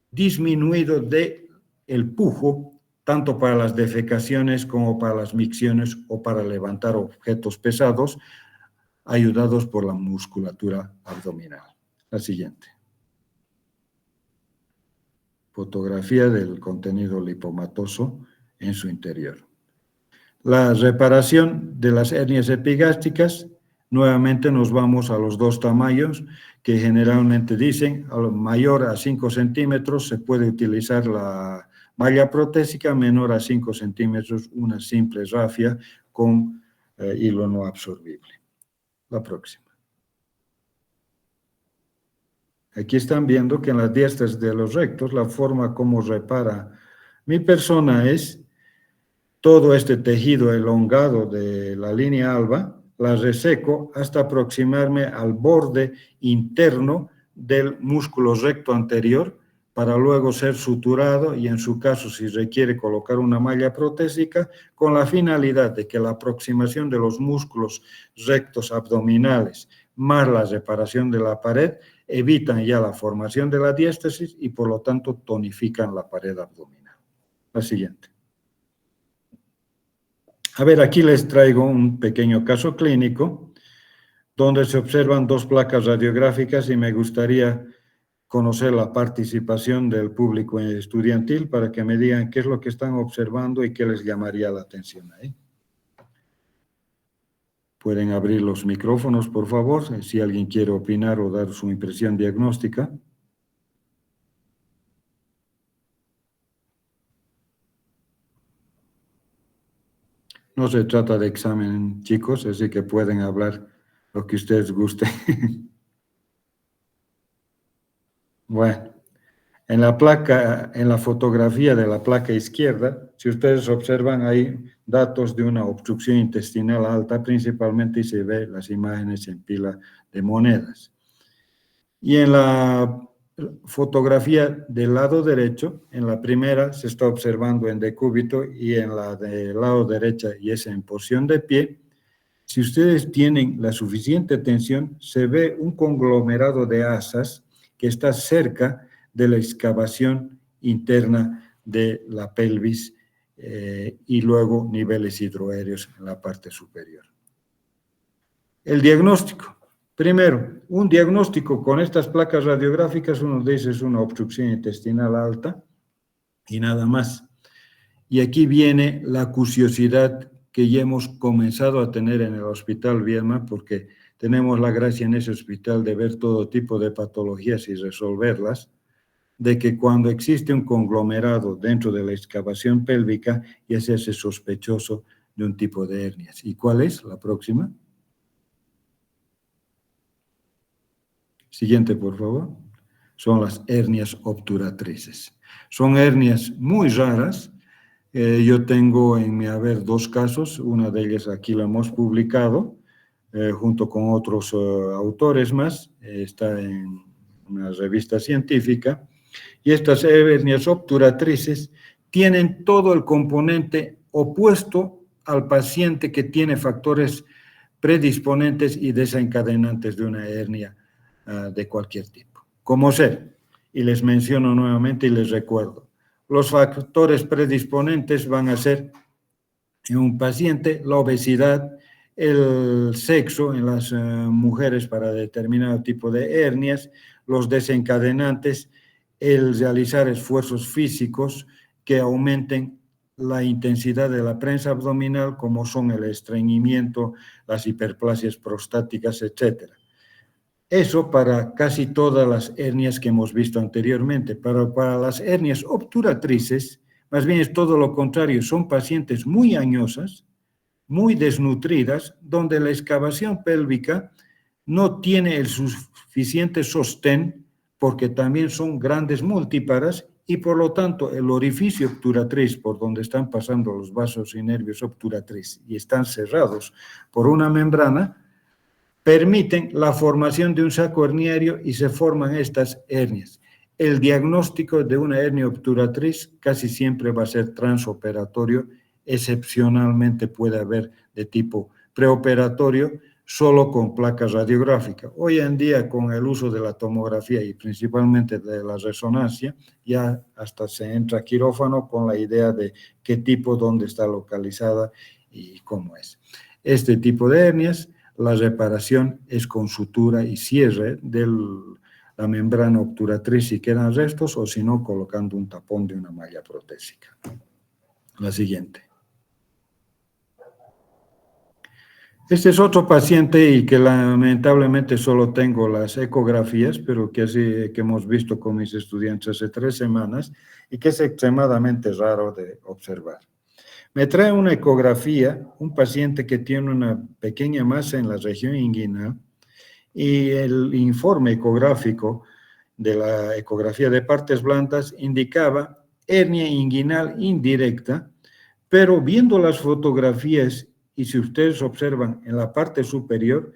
disminuido del pujo, tanto para las defecaciones como para las micciones o para levantar objetos pesados, ayudados por la musculatura abdominal. La siguiente. Fotografía del contenido lipomatoso en su interior. La reparación de las hernias epigástricas, nuevamente nos vamos a los dos tamaños que generalmente dicen, mayor a 5 centímetros se puede utilizar la malla protésica, menor a 5 centímetros una simple rafia con hilo no absorbible. La próxima. Aquí están viendo que en las diástasis de los rectos, la forma como repara mi persona es todo este tejido elongado de la línea alba, la reseco hasta aproximarme al borde interno del músculo recto anterior para luego ser suturado y en su caso si requiere colocar una malla protésica con la finalidad de que la aproximación de los músculos rectos abdominales más la reparación de la pared evitan ya la formación de la diástasis y por lo tanto tonifican la pared abdominal. La siguiente. A ver, aquí les traigo un pequeño caso clínico donde se observan dos placas radiográficas y me gustaría conocer la participación del público estudiantil para que me digan qué es lo que están observando y qué les llamaría la atención ahí. Pueden abrir los micrófonos, por favor, si alguien quiere opinar o dar su impresión diagnóstica. No se trata de examen, chicos, así que pueden hablar lo que ustedes gusten. Bueno, en la fotografía de la placa izquierda, si ustedes observan, hay datos de una obstrucción intestinal alta principalmente y se ve las imágenes en pila de monedas. Y en la fotografía del lado derecho, en la primera se está observando en decúbito y en la del lado derecha y es en posición de pie. Si ustedes tienen la suficiente tensión, se ve un conglomerado de asas que está cerca de la excavación interna de la pelvis y luego niveles hidroaéreos en la parte superior. El diagnóstico. Primero, un diagnóstico con estas placas radiográficas, uno dice es una obstrucción intestinal alta y nada más. Y aquí viene la curiosidad que ya hemos comenzado a tener en el Hospital Viedma, porque tenemos la gracia en ese hospital de ver todo tipo de patologías y resolverlas, de que cuando existe un conglomerado dentro de la excavación pélvica, ya se hace sospechoso de un tipo de hernias. ¿Y cuál es la próxima? Siguiente, por favor. Son las hernias obturatrices. Son hernias muy raras. Yo tengo en mi haber 2 casos, una de ellas aquí la hemos publicado, junto con otros autores más, está en una revista científica, y estas hernias obturatrices tienen todo el componente opuesto al paciente que tiene factores predisponentes y desencadenantes de una hernia de cualquier tipo, como ser, y les menciono nuevamente y les recuerdo, los factores predisponentes van a ser en un paciente la obesidad, el sexo en las mujeres para determinado tipo de hernias, los desencadenantes, el realizar esfuerzos físicos que aumenten la intensidad de la prensa abdominal, como son el estreñimiento, las hiperplasias prostáticas, etc. Eso para casi todas las hernias que hemos visto anteriormente, pero para las hernias obturatrices, más bien es todo lo contrario, son pacientes muy añosas, muy desnutridas, donde la excavación pélvica no tiene el suficiente sostén, porque también son grandes multíparas, y por lo tanto el orificio obturatriz, por donde están pasando los vasos y nervios obturatriz, y están cerrados por una membrana, permiten la formación de un saco herniario y se forman estas hernias. El diagnóstico de una hernia obturatriz casi siempre va a ser transoperatorio, excepcionalmente puede haber de tipo preoperatorio, solo con placas radiográficas. Hoy en día, con el uso de la tomografía y principalmente de la resonancia, ya hasta se entra a quirófano con la idea de qué tipo, dónde está localizada y cómo es. Este tipo de hernias, la reparación es con sutura y cierre de la membrana obturatriz si quedan restos, o si no, colocando un tapón de una malla protésica. La siguiente. Este es otro paciente y que lamentablemente solo tengo las ecografías, pero que así que hemos visto con mis estudiantes hace 3 semanas y que es extremadamente raro de observar. Me trae una ecografía, un paciente que tiene una pequeña masa en la región inguinal, y el informe ecográfico de la ecografía de partes blandas indicaba hernia inguinal indirecta, pero viendo las fotografías, y si ustedes observan en la parte superior,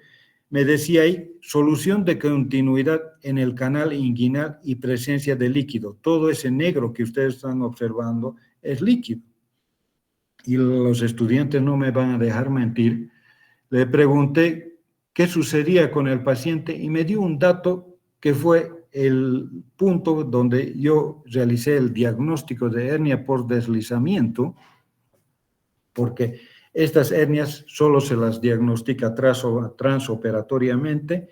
me decía ahí solución de continuidad en el canal inguinal y presencia de líquido. Todo ese negro que ustedes están observando es líquido. Y los estudiantes no me van a dejar mentir, le pregunté qué sucedía con el paciente y me dio un dato que fue el punto donde yo realicé el diagnóstico de hernia por deslizamiento, porque estas hernias solo se las diagnostica transoperatoriamente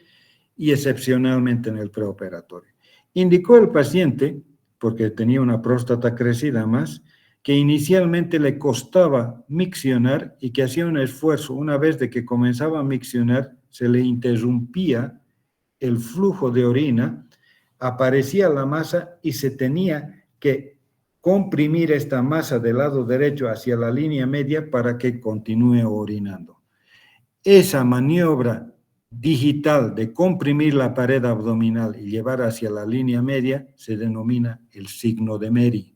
y excepcionalmente en el preoperatorio. Indicó el paciente, porque tenía una próstata crecida más, que inicialmente le costaba miccionar y que hacía un esfuerzo. Una vez de que comenzaba a miccionar, se le interrumpía el flujo de orina, aparecía la masa y se tenía que comprimir esta masa del lado derecho hacia la línea media para que continúe orinando. Esa maniobra digital de comprimir la pared abdominal y llevar hacia la línea media se denomina el signo de Meri.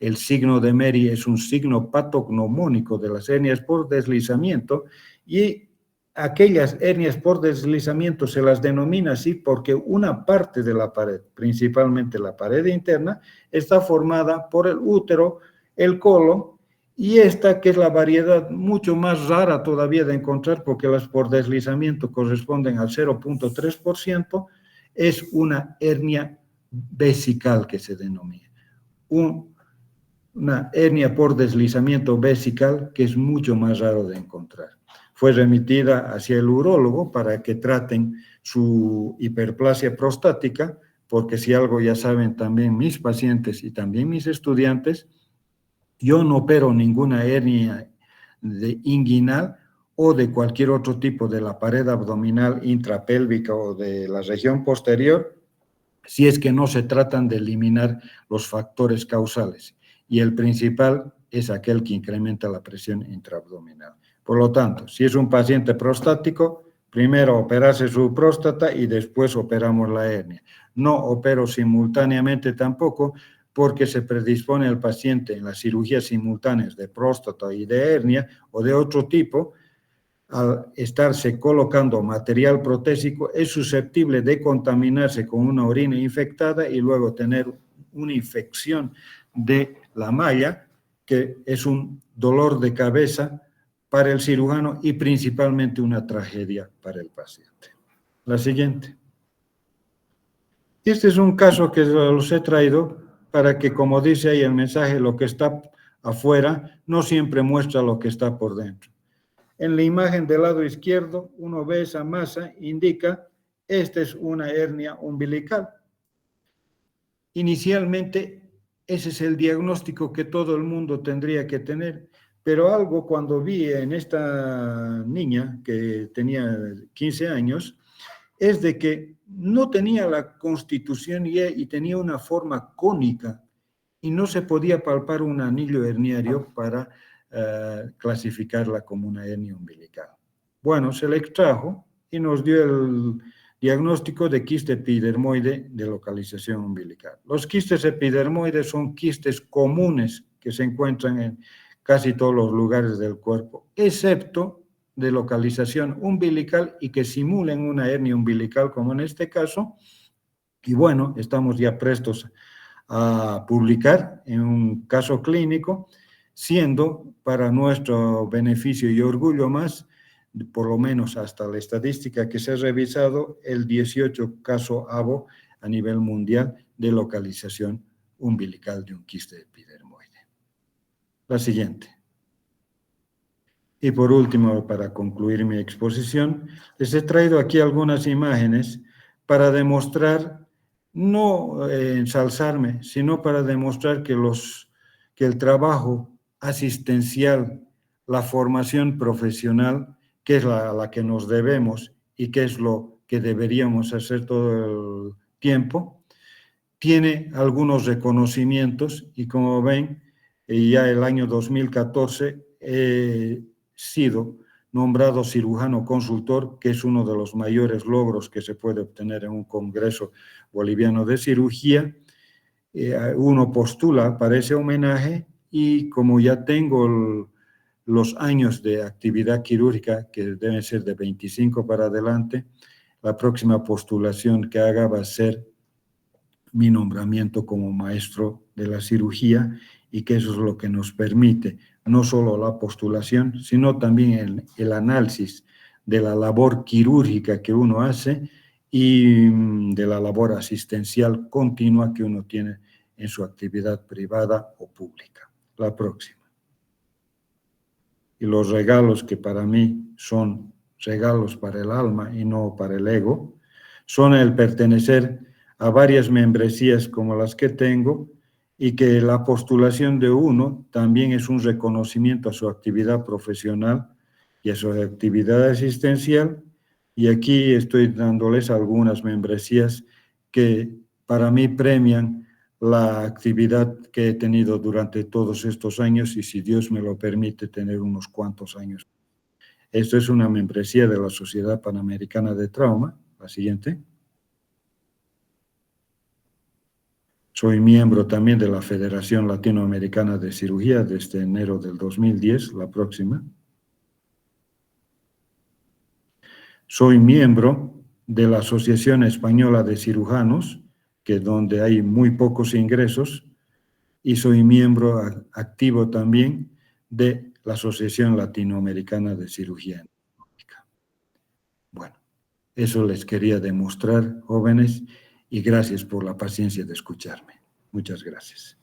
El signo de Meri es un signo patognomónico de las hernias por deslizamiento y aquellas hernias por deslizamiento se las denomina así porque una parte de la pared, principalmente la pared interna, está formada por el útero, el colon, y esta, que es la variedad mucho más rara todavía de encontrar, porque las por deslizamiento corresponden al 0.3%, es una hernia vesical que se denomina. Una hernia por deslizamiento vesical que es mucho más raro de encontrar. Fue remitida hacia el urólogo para que traten su hiperplasia prostática, porque si algo ya saben también mis pacientes y también mis estudiantes, yo no opero ninguna hernia inguinal o de cualquier otro tipo de la pared abdominal intrapélvica o de la región posterior, si es que no se tratan de eliminar los factores causales. Y el principal es aquel que incrementa la presión intraabdominal. Por lo tanto, si es un paciente prostático, primero operarse su próstata y después operamos la hernia. No opero simultáneamente tampoco, porque se predispone al paciente en las cirugías simultáneas de próstata y de hernia o de otro tipo, al estarse colocando material protésico, es susceptible de contaminarse con una orina infectada y luego tener una infección de la malla, que es un dolor de cabeza para el cirujano y principalmente una tragedia para el paciente. La siguiente. Este es un caso que los he traído para que, como dice ahí el mensaje, lo que está afuera no siempre muestra lo que está por dentro. En la imagen del lado izquierdo, uno ve esa masa, indica, esta es una hernia umbilical. Inicialmente, ese es el diagnóstico que todo el mundo tendría que tener, pero algo cuando vi en esta niña que tenía 15 años, es de que no tenía la constitución y tenía una forma cónica y no se podía palpar un anillo herniario para clasificarla como una hernia umbilical. Bueno, se le extrajo y nos dio el diagnóstico de quiste epidermoide de localización umbilical. Los quistes epidermoides son quistes comunes que se encuentran en casi todos los lugares del cuerpo, excepto de localización umbilical y que simulen una hernia umbilical, como en este caso. Y bueno, estamos ya prestos a publicar en un caso clínico, siendo para nuestro beneficio y orgullo más, por lo menos hasta la estadística que se ha revisado, el 18 caso ABO a nivel mundial de localización umbilical de un quiste epidermoide. La siguiente. Y por último, para concluir mi exposición, les he traído aquí algunas imágenes para demostrar, no ensalzarme, sino para demostrar que el trabajo asistencial, la formación profesional, que es a la que nos debemos y que es lo que deberíamos hacer todo el tiempo, tiene algunos reconocimientos y como ven, ya el año 2014 sido nombrado cirujano consultor, que es uno de los mayores logros que se puede obtener en un congreso boliviano de cirugía. Uno postula para ese homenaje y como ya tengo los años de actividad quirúrgica, que deben ser de 25 para adelante, la próxima postulación que haga va a ser mi nombramiento como maestro de la cirugía y que eso es lo que nos permite no solo la postulación, sino también el análisis de la labor quirúrgica que uno hace y de la labor asistencial continua que uno tiene en su actividad privada o pública. La próxima. Y los regalos que para mí son regalos para el alma y no para el ego, son el pertenecer a varias membresías como las que tengo, y que la postulación de uno también es un reconocimiento a su actividad profesional y a su actividad asistencial, y aquí estoy dándoles algunas membresías que para mí premian la actividad que he tenido durante todos estos años y, si Dios me lo permite, tener unos cuantos años. Esto es una membresía de la Sociedad Panamericana de Trauma. La siguiente. Soy miembro también de la Federación Latinoamericana de Cirugía desde enero del 2010, la próxima. Soy miembro de la Asociación Española de Cirujanos, que donde hay muy pocos ingresos, y soy miembro activo también de la Asociación Latinoamericana de Cirugía Endoscópica. Bueno, eso les quería demostrar, jóvenes, y gracias por la paciencia de escucharme. Muchas gracias.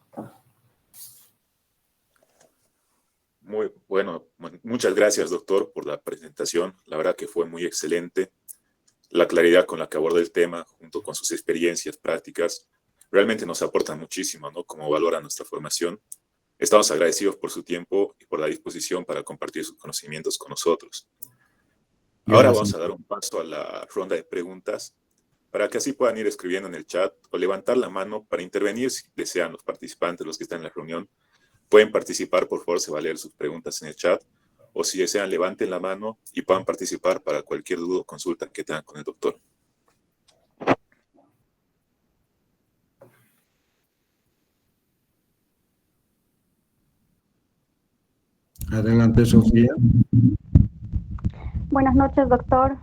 Muy bueno, muchas gracias, doctor, por la presentación. La verdad que fue muy excelente. La claridad con la que abordó el tema, junto con sus experiencias prácticas, realmente nos aportan muchísimo, ¿no? Como valora nuestra formación. Estamos agradecidos por su tiempo y por la disposición para compartir sus conocimientos con nosotros. Ahora Gracias. vamos a dar un paso a la ronda de preguntas, para que así puedan ir escribiendo en el chat o levantar la mano para intervenir si desean los participantes, los que están en la reunión. Pueden participar, por favor, se va a leer sus preguntas en el chat, o si desean, levanten la mano y puedan participar para cualquier duda o consulta que tengan con el doctor. Adelante, Sofía. Buenas noches, doctor.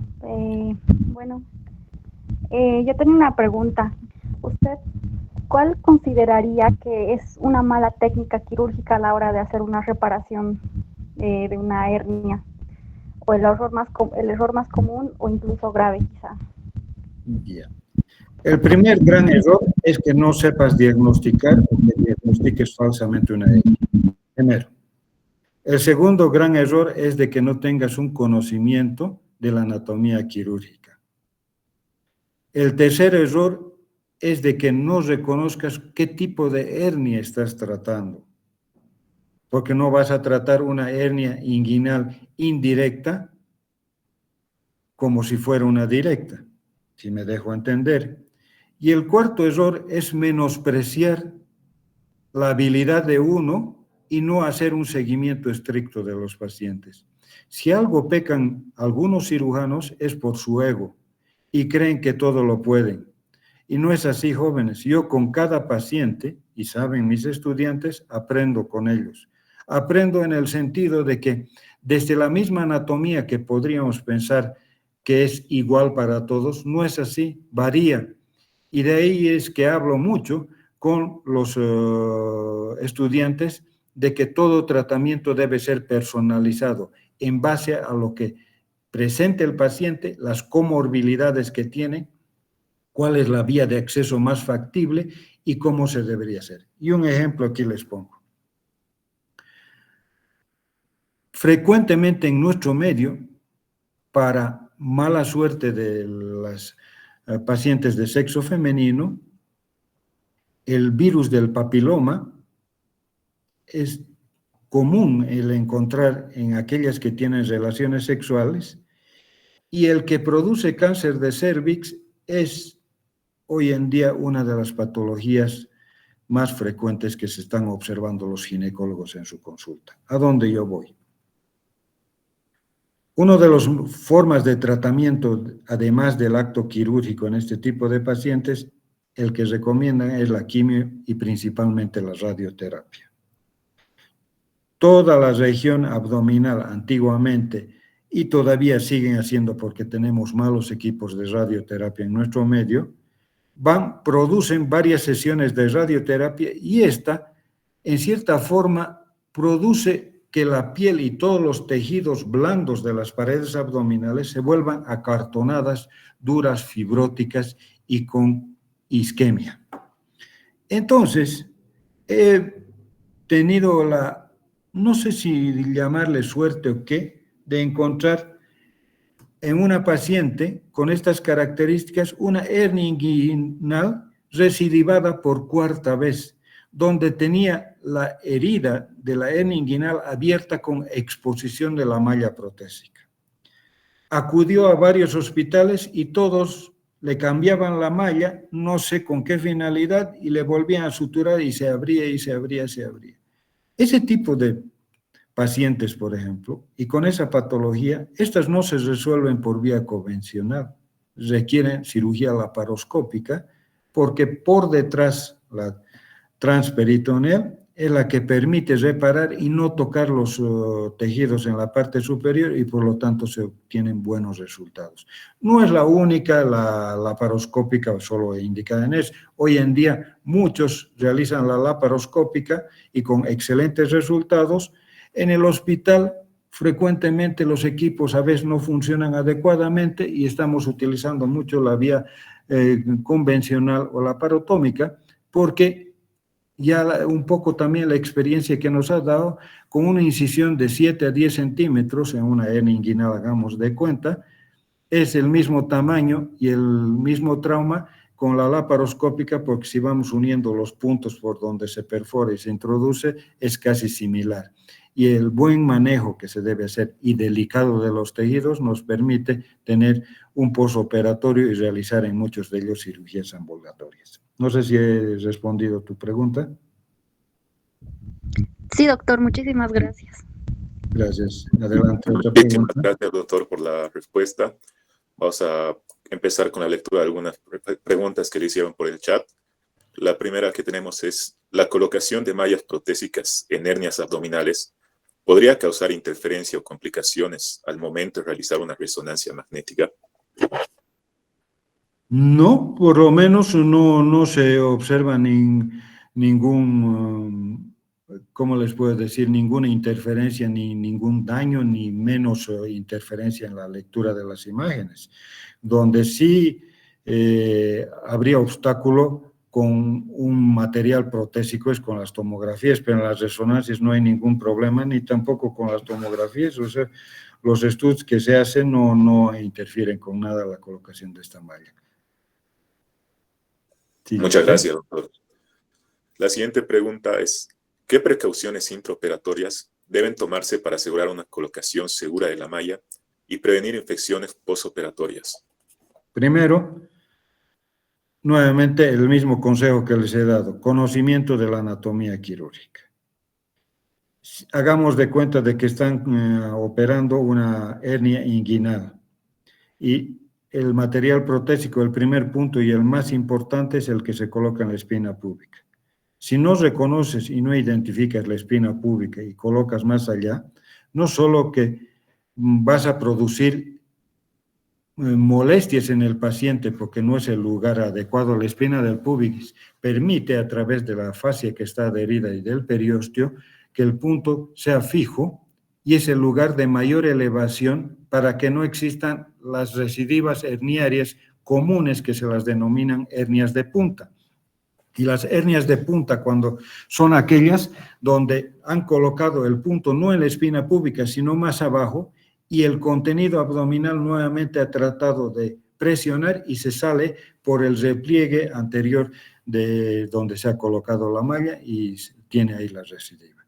Yo tengo una pregunta. ¿Usted cuál consideraría que es una mala técnica quirúrgica a la hora de hacer una reparación de una hernia? ¿O el error más común o incluso grave, quizá? Yeah. El primer gran error es que no sepas diagnosticar o que diagnostiques falsamente una hernia. Primero. El segundo gran error es de que no tengas un conocimiento de la anatomía quirúrgica. El tercer error es de que no reconozcas qué tipo de hernia estás tratando, porque no vas a tratar una hernia inguinal indirecta como si fuera una directa, si me dejo entender. Y el cuarto error es menospreciar la habilidad de uno y no hacer un seguimiento estricto de los pacientes. Si algo pecan algunos cirujanos es por su ego y creen que todo lo pueden. Y no es así, jóvenes. Yo con cada paciente, y saben mis estudiantes, aprendo con ellos. Aprendo en el sentido de que desde la misma anatomía que podríamos pensar que es igual para todos, no es así, varía. Y de ahí es que hablo mucho con los estudiantes de que todo tratamiento debe ser personalizado en base a lo que presente el paciente, las comorbilidades que tiene, cuál es la vía de acceso más factible y cómo se debería hacer. Y un ejemplo aquí les pongo. Frecuentemente en nuestro medio, para mala suerte de las pacientes de sexo femenino, el virus del papiloma es común el encontrar en aquellas que tienen relaciones sexuales, y el que produce cáncer de cervix es hoy en día una de las patologías más frecuentes que se están observando los ginecólogos en su consulta. ¿A dónde yo voy? Una de las formas de tratamiento, además del acto quirúrgico en este tipo de pacientes, el que recomiendan es la quimio y principalmente la radioterapia. Toda la región abdominal antiguamente, y todavía siguen haciendo porque tenemos malos equipos de radioterapia en nuestro medio, producen varias sesiones de radioterapia y esta, en cierta forma, produce que la piel y todos los tejidos blandos de las paredes abdominales se vuelvan acartonadas, duras, fibróticas y con isquemia. Entonces, he tenido no sé si llamarle suerte o qué, de encontrar en una paciente con estas características una hernia inguinal recidivada por cuarta vez, donde tenía la herida de la hernia inguinal abierta con exposición de la malla protésica. Acudió a varios hospitales y todos le cambiaban la malla, no sé con qué finalidad, y le volvían a suturar y se abría y se abría, se abría. Ese tipo de pacientes, por ejemplo, y con esa patología, estas no se resuelven por vía convencional, requieren cirugía laparoscópica, porque por detrás la transperitoneal es la que permite reparar y no tocar los tejidos en la parte superior y por lo tanto se obtienen buenos resultados. No es la única, la laparoscópica solo indicada en eso. Hoy en día muchos realizan la laparoscópica y con excelentes resultados. En el hospital frecuentemente los equipos a veces no funcionan adecuadamente y estamos utilizando mucho la vía convencional o laparotómica porque ya un poco también la experiencia que nos ha dado con una incisión de 7 a 10 centímetros en una hernia inguinal, hagamos de cuenta, es el mismo tamaño y el mismo trauma con la laparoscópica, porque si vamos uniendo los puntos por donde se perfora y se introduce, es casi similar. Y el buen manejo que se debe hacer y delicado de los tejidos nos permite tener un postoperatorio y realizar en muchos de ellos cirugías ambulatorias. No sé si he respondido tu pregunta. Sí, doctor, muchísimas gracias. Gracias. Adelante, otra Muchísimas pregunta. gracias, doctor, por la respuesta. Vamos a empezar con la lectura de algunas preguntas que le hicieron por el chat. La primera que tenemos es, ¿la colocación de mallas protésicas en hernias abdominales podría causar interferencia o complicaciones al momento de realizar una resonancia magnética? No, por lo menos no se observa ningún, ¿cómo les puedo decir? Ninguna interferencia, ni ningún daño, ni menos interferencia en la lectura de las imágenes. Donde sí habría obstáculo con un material protésico es con las tomografías, pero en las resonancias no hay ningún problema, ni tampoco con las tomografías. O sea, los estudios que se hacen no interfieren con nada la colocación de esta malla. Muchas gracias, doctor. La siguiente pregunta es, ¿qué precauciones intraoperatorias deben tomarse para asegurar una colocación segura de la malla y prevenir infecciones postoperatorias? Primero, nuevamente el mismo consejo que les he dado, conocimiento de la anatomía quirúrgica. Hagamos de cuenta de que están operando una hernia inguinal y el material protésico, el primer punto y el más importante es el que se coloca en la espina púbica. Si no reconoces y no identificas la espina púbica y colocas más allá, no solo que vas a producir molestias en el paciente porque no es el lugar adecuado, la espina del púbix permite a través de la fascia que está adherida y del periósteo que el punto sea fijo y es el lugar de mayor elevación para que no existan las recidivas herniarias comunes que se las denominan hernias de punta. Y las hernias de punta, cuando son aquellas donde han colocado el punto no en la espina púbica, sino más abajo, y el contenido abdominal nuevamente ha tratado de presionar y se sale por el repliegue anterior de donde se ha colocado la malla y tiene ahí la recidiva.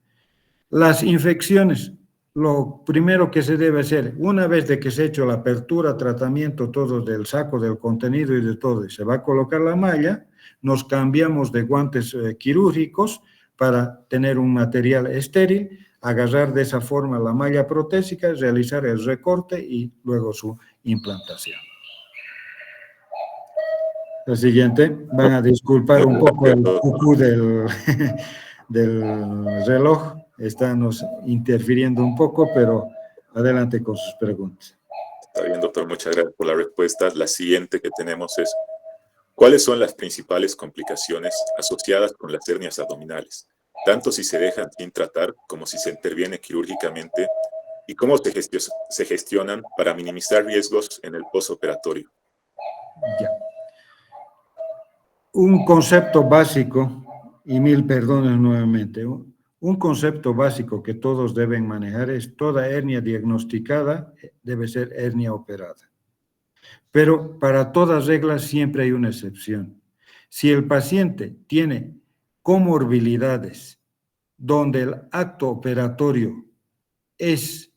Las infecciones, lo primero que se debe hacer, una vez de que se ha hecho la apertura, tratamiento, todo del saco, del contenido y de todo, y se va a colocar la malla, nos cambiamos de guantes quirúrgicos para tener un material estéril, agarrar de esa forma la malla protésica, realizar el recorte y luego su implantación. La siguiente, van a disculpar un poco el cucú del reloj, estamos interfiriendo un poco, pero adelante con sus preguntas. Está bien, doctor, muchas gracias por la respuesta. La siguiente que tenemos es, ¿cuáles son las principales complicaciones asociadas con las hernias abdominales? Tanto si se dejan sin tratar como si se interviene quirúrgicamente, y cómo se gestionan para minimizar riesgos en el postoperatorio. Ya. Un concepto básico, y mil perdones nuevamente, un concepto básico que todos deben manejar es toda hernia diagnosticada debe ser hernia operada. Pero para todas reglas siempre hay una excepción. Si el paciente tiene comorbilidades donde el acto operatorio es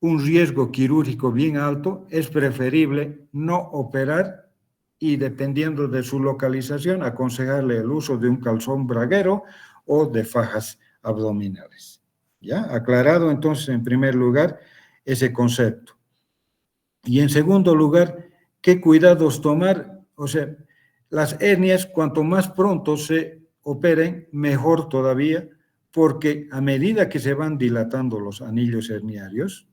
un riesgo quirúrgico bien alto, es preferible no operar y dependiendo de su localización, aconsejarle el uso de un calzón braguero o de fajas abdominales. ¿Ya? Aclarado entonces, en primer lugar, ese concepto. Y en segundo lugar, ¿qué cuidados tomar? O sea, las hernias, cuanto más pronto se operen, mejor todavía, porque a medida que se van dilatando los anillos herniarios,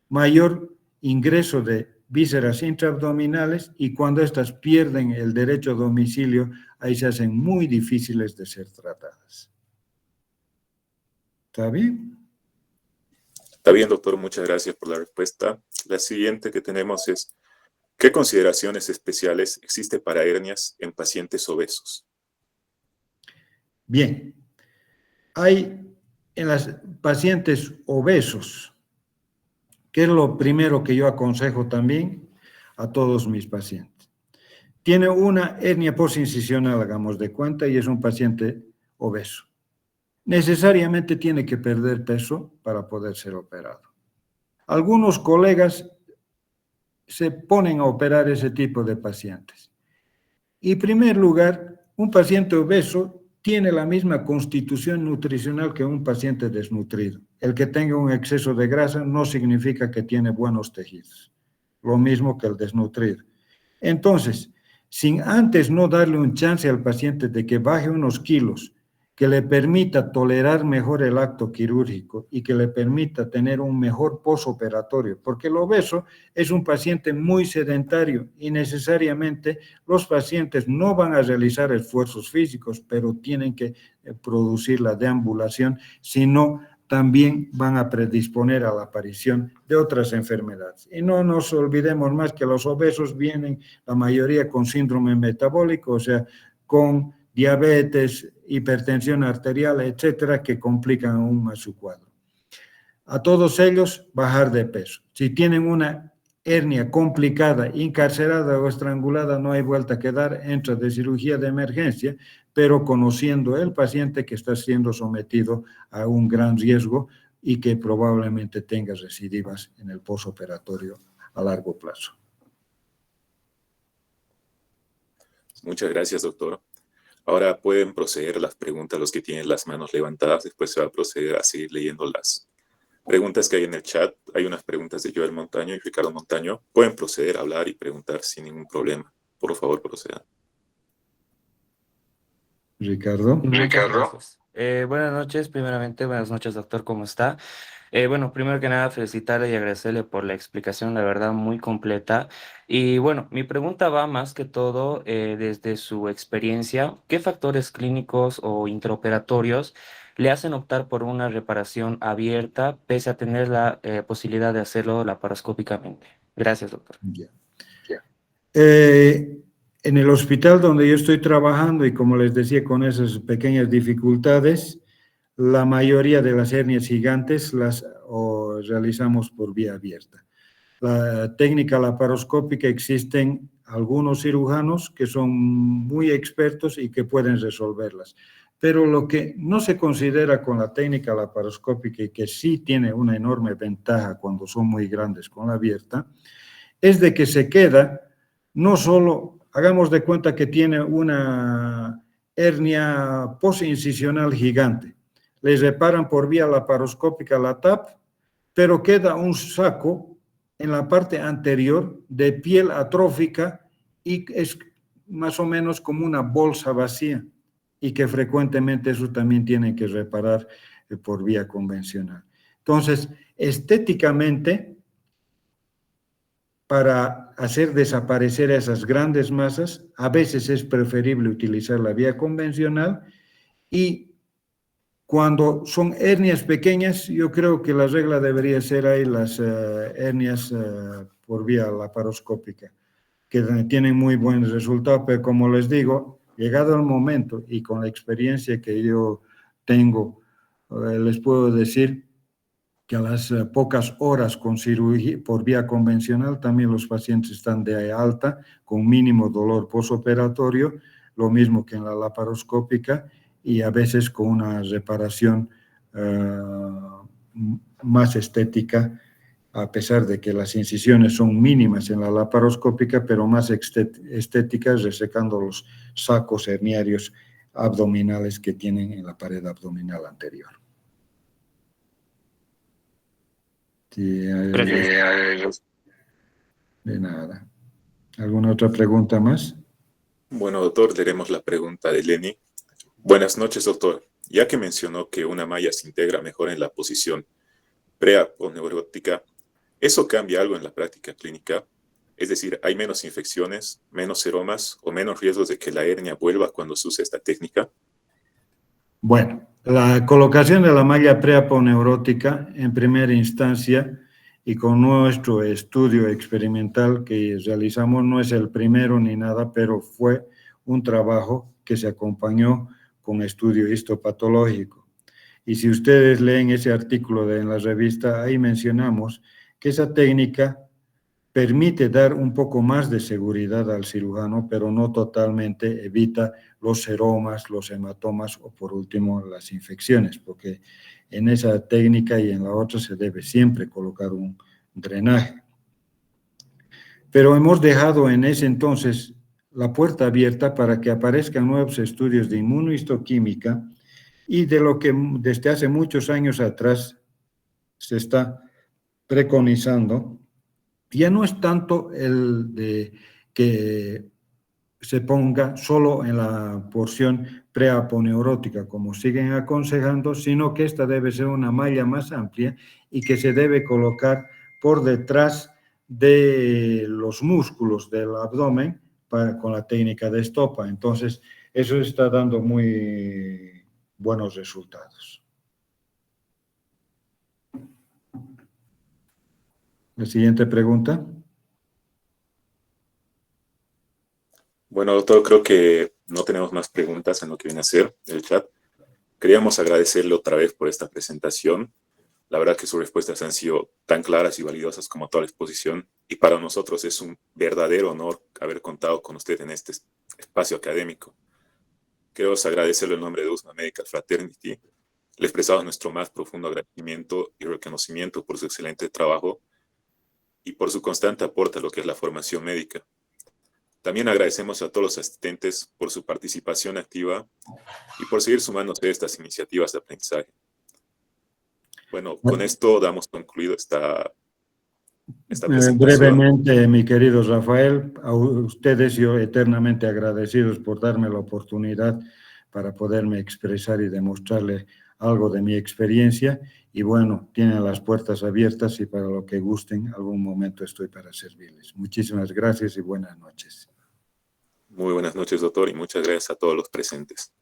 mayor ingreso de vísceras intraabdominales y cuando éstas pierden el derecho a domicilio, ahí se hacen muy difíciles de ser tratadas. ¿Está bien? Está bien, doctor. Muchas gracias por la respuesta. La siguiente que tenemos es, ¿qué consideraciones especiales existe para hernias en pacientes obesos? Bien. Hay en los pacientes obesos, que es lo primero que yo aconsejo también a todos mis pacientes. Tiene una hernia postincisional, hagamos de cuenta, y es un paciente obeso. Necesariamente tiene que perder peso para poder ser operado. Algunos colegas se ponen a operar ese tipo de pacientes. Y en primer lugar, un paciente obeso tiene la misma constitución nutricional que un paciente desnutrido. El que tenga un exceso de grasa no significa que tiene buenos tejidos, lo mismo que el desnutrido. Entonces, sin antes no darle un chance al paciente de que baje unos kilos, que le permita tolerar mejor el acto quirúrgico y que le permita tener un mejor posoperatorio, porque el obeso es un paciente muy sedentario y necesariamente los pacientes no van a realizar esfuerzos físicos, pero tienen que producir la deambulación, sino también van a predisponer a la aparición de otras enfermedades. Y no nos olvidemos más que los obesos vienen, la mayoría con síndrome metabólico, o sea, con diabetes, hipertensión arterial, etcétera, que complican aún más su cuadro. A todos ellos, bajar de peso. Si tienen una hernia complicada, encarcerada o estrangulada, no hay vuelta que dar, entra de cirugía de emergencia, pero conociendo el paciente que está siendo sometido a un gran riesgo y que probablemente tenga recidivas en el posoperatorio a largo plazo. Muchas gracias, doctor. Ahora pueden proceder las preguntas los que tienen las manos levantadas. Después se va a proceder a seguir leyendo las preguntas que hay en el chat. Hay unas preguntas de Joel Montaño y Ricardo Montaño. Pueden proceder a hablar y preguntar sin ningún problema. Por favor, procedan. Ricardo. Buenas noches, primeramente, buenas noches, doctor, ¿cómo está? Bueno, primero que nada, felicitarle y agradecerle por la explicación, la verdad, muy completa. Y bueno, mi pregunta va más que todo desde su experiencia. ¿Qué factores clínicos o intraoperatorios le hacen optar por una reparación abierta pese a tener la posibilidad de hacerlo laparoscópicamente? Gracias, doctor. Yeah. En el hospital donde yo estoy trabajando y como les decía, con esas pequeñas dificultades, la mayoría de las hernias gigantes las realizamos por vía abierta. La técnica laparoscópica existen algunos cirujanos que son muy expertos y que pueden resolverlas. Pero lo que no se considera con la técnica laparoscópica y que sí tiene una enorme ventaja cuando son muy grandes con la abierta, es de que se queda no solo, hagamos de cuenta que tiene una hernia postincisional gigante, les reparan por vía laparoscópica la TAP, pero queda un saco en la parte anterior de piel atrófica y es más o menos como una bolsa vacía y que frecuentemente eso también tienen que reparar por vía convencional. Entonces, estéticamente, para hacer desaparecer esas grandes masas, a veces es preferible utilizar la vía convencional y cuando son hernias pequeñas, yo creo que la regla debería ser ahí las hernias por vía laparoscópica, que tienen muy buen resultado, pero como les digo, llegado el momento y con la experiencia que yo tengo, les puedo decir que a las pocas horas con cirugía por vía convencional también los pacientes están de alta con mínimo dolor posoperatorio, lo mismo que en la laparoscópica y a veces con una reparación más estética a pesar de que las incisiones son mínimas en la laparoscópica, pero más estéticas, resecando los sacos herniarios abdominales que tienen en la pared abdominal anterior. Sí, Gracias. de nada. ¿Alguna otra pregunta más? Bueno, doctor, leeremos la pregunta de Lenny. Buenas noches, doctor. Ya que mencionó que una malla se integra mejor en la posición preaponeurótica, ¿eso cambia algo en la práctica clínica? Es decir, ¿hay menos infecciones, menos seromas o menos riesgos de que la hernia vuelva cuando se use esta técnica? Bueno, la colocación de la malla preaponeurótica en primera instancia y con nuestro estudio experimental que realizamos no es el primero ni nada, pero fue un trabajo que se acompañó con estudio histopatológico. Y si ustedes leen ese artículo en la revista, ahí mencionamos que esa técnica permite dar un poco más de seguridad al cirujano, pero no totalmente evita los seromas, los hematomas o por último las infecciones, porque en esa técnica y en la otra se debe siempre colocar un drenaje. Pero hemos dejado en ese entonces la puerta abierta para que aparezcan nuevos estudios de inmunohistoquímica y de lo que desde hace muchos años atrás se está preconizando. Ya no es tanto el de que se ponga solo en la porción preaponeurótica, como siguen aconsejando, sino que esta debe ser una malla más amplia y que se debe colocar por detrás de los músculos del abdomen con la técnica de estopa. Entonces, eso está dando muy buenos resultados. La siguiente pregunta. Bueno, doctor, creo que no tenemos más preguntas en lo que viene a ser el chat. Queríamos agradecerle otra vez por esta presentación. La verdad que sus respuestas han sido tan claras y validosas como toda la exposición, y para nosotros es un verdadero honor haber contado con usted en este espacio académico. Queremos agradecerle en nombre de USMA Medical Fraternity. Le expresamos nuestro más profundo agradecimiento y reconocimiento por su excelente trabajo y por su constante aporte a lo que es la formación médica. También agradecemos a todos los asistentes por su participación activa y por seguir sumándose a estas iniciativas de aprendizaje. Bueno, con esto damos concluido esta presentación. Brevemente, mi querido Rafael, a ustedes yo eternamente agradecidos por darme la oportunidad para poderme expresar y demostrarle algo de mi experiencia. Y bueno, tienen las puertas abiertas y para lo que gusten, algún momento estoy para servirles. Muchísimas gracias y buenas noches. Muy buenas noches, doctor, y muchas gracias a todos los presentes.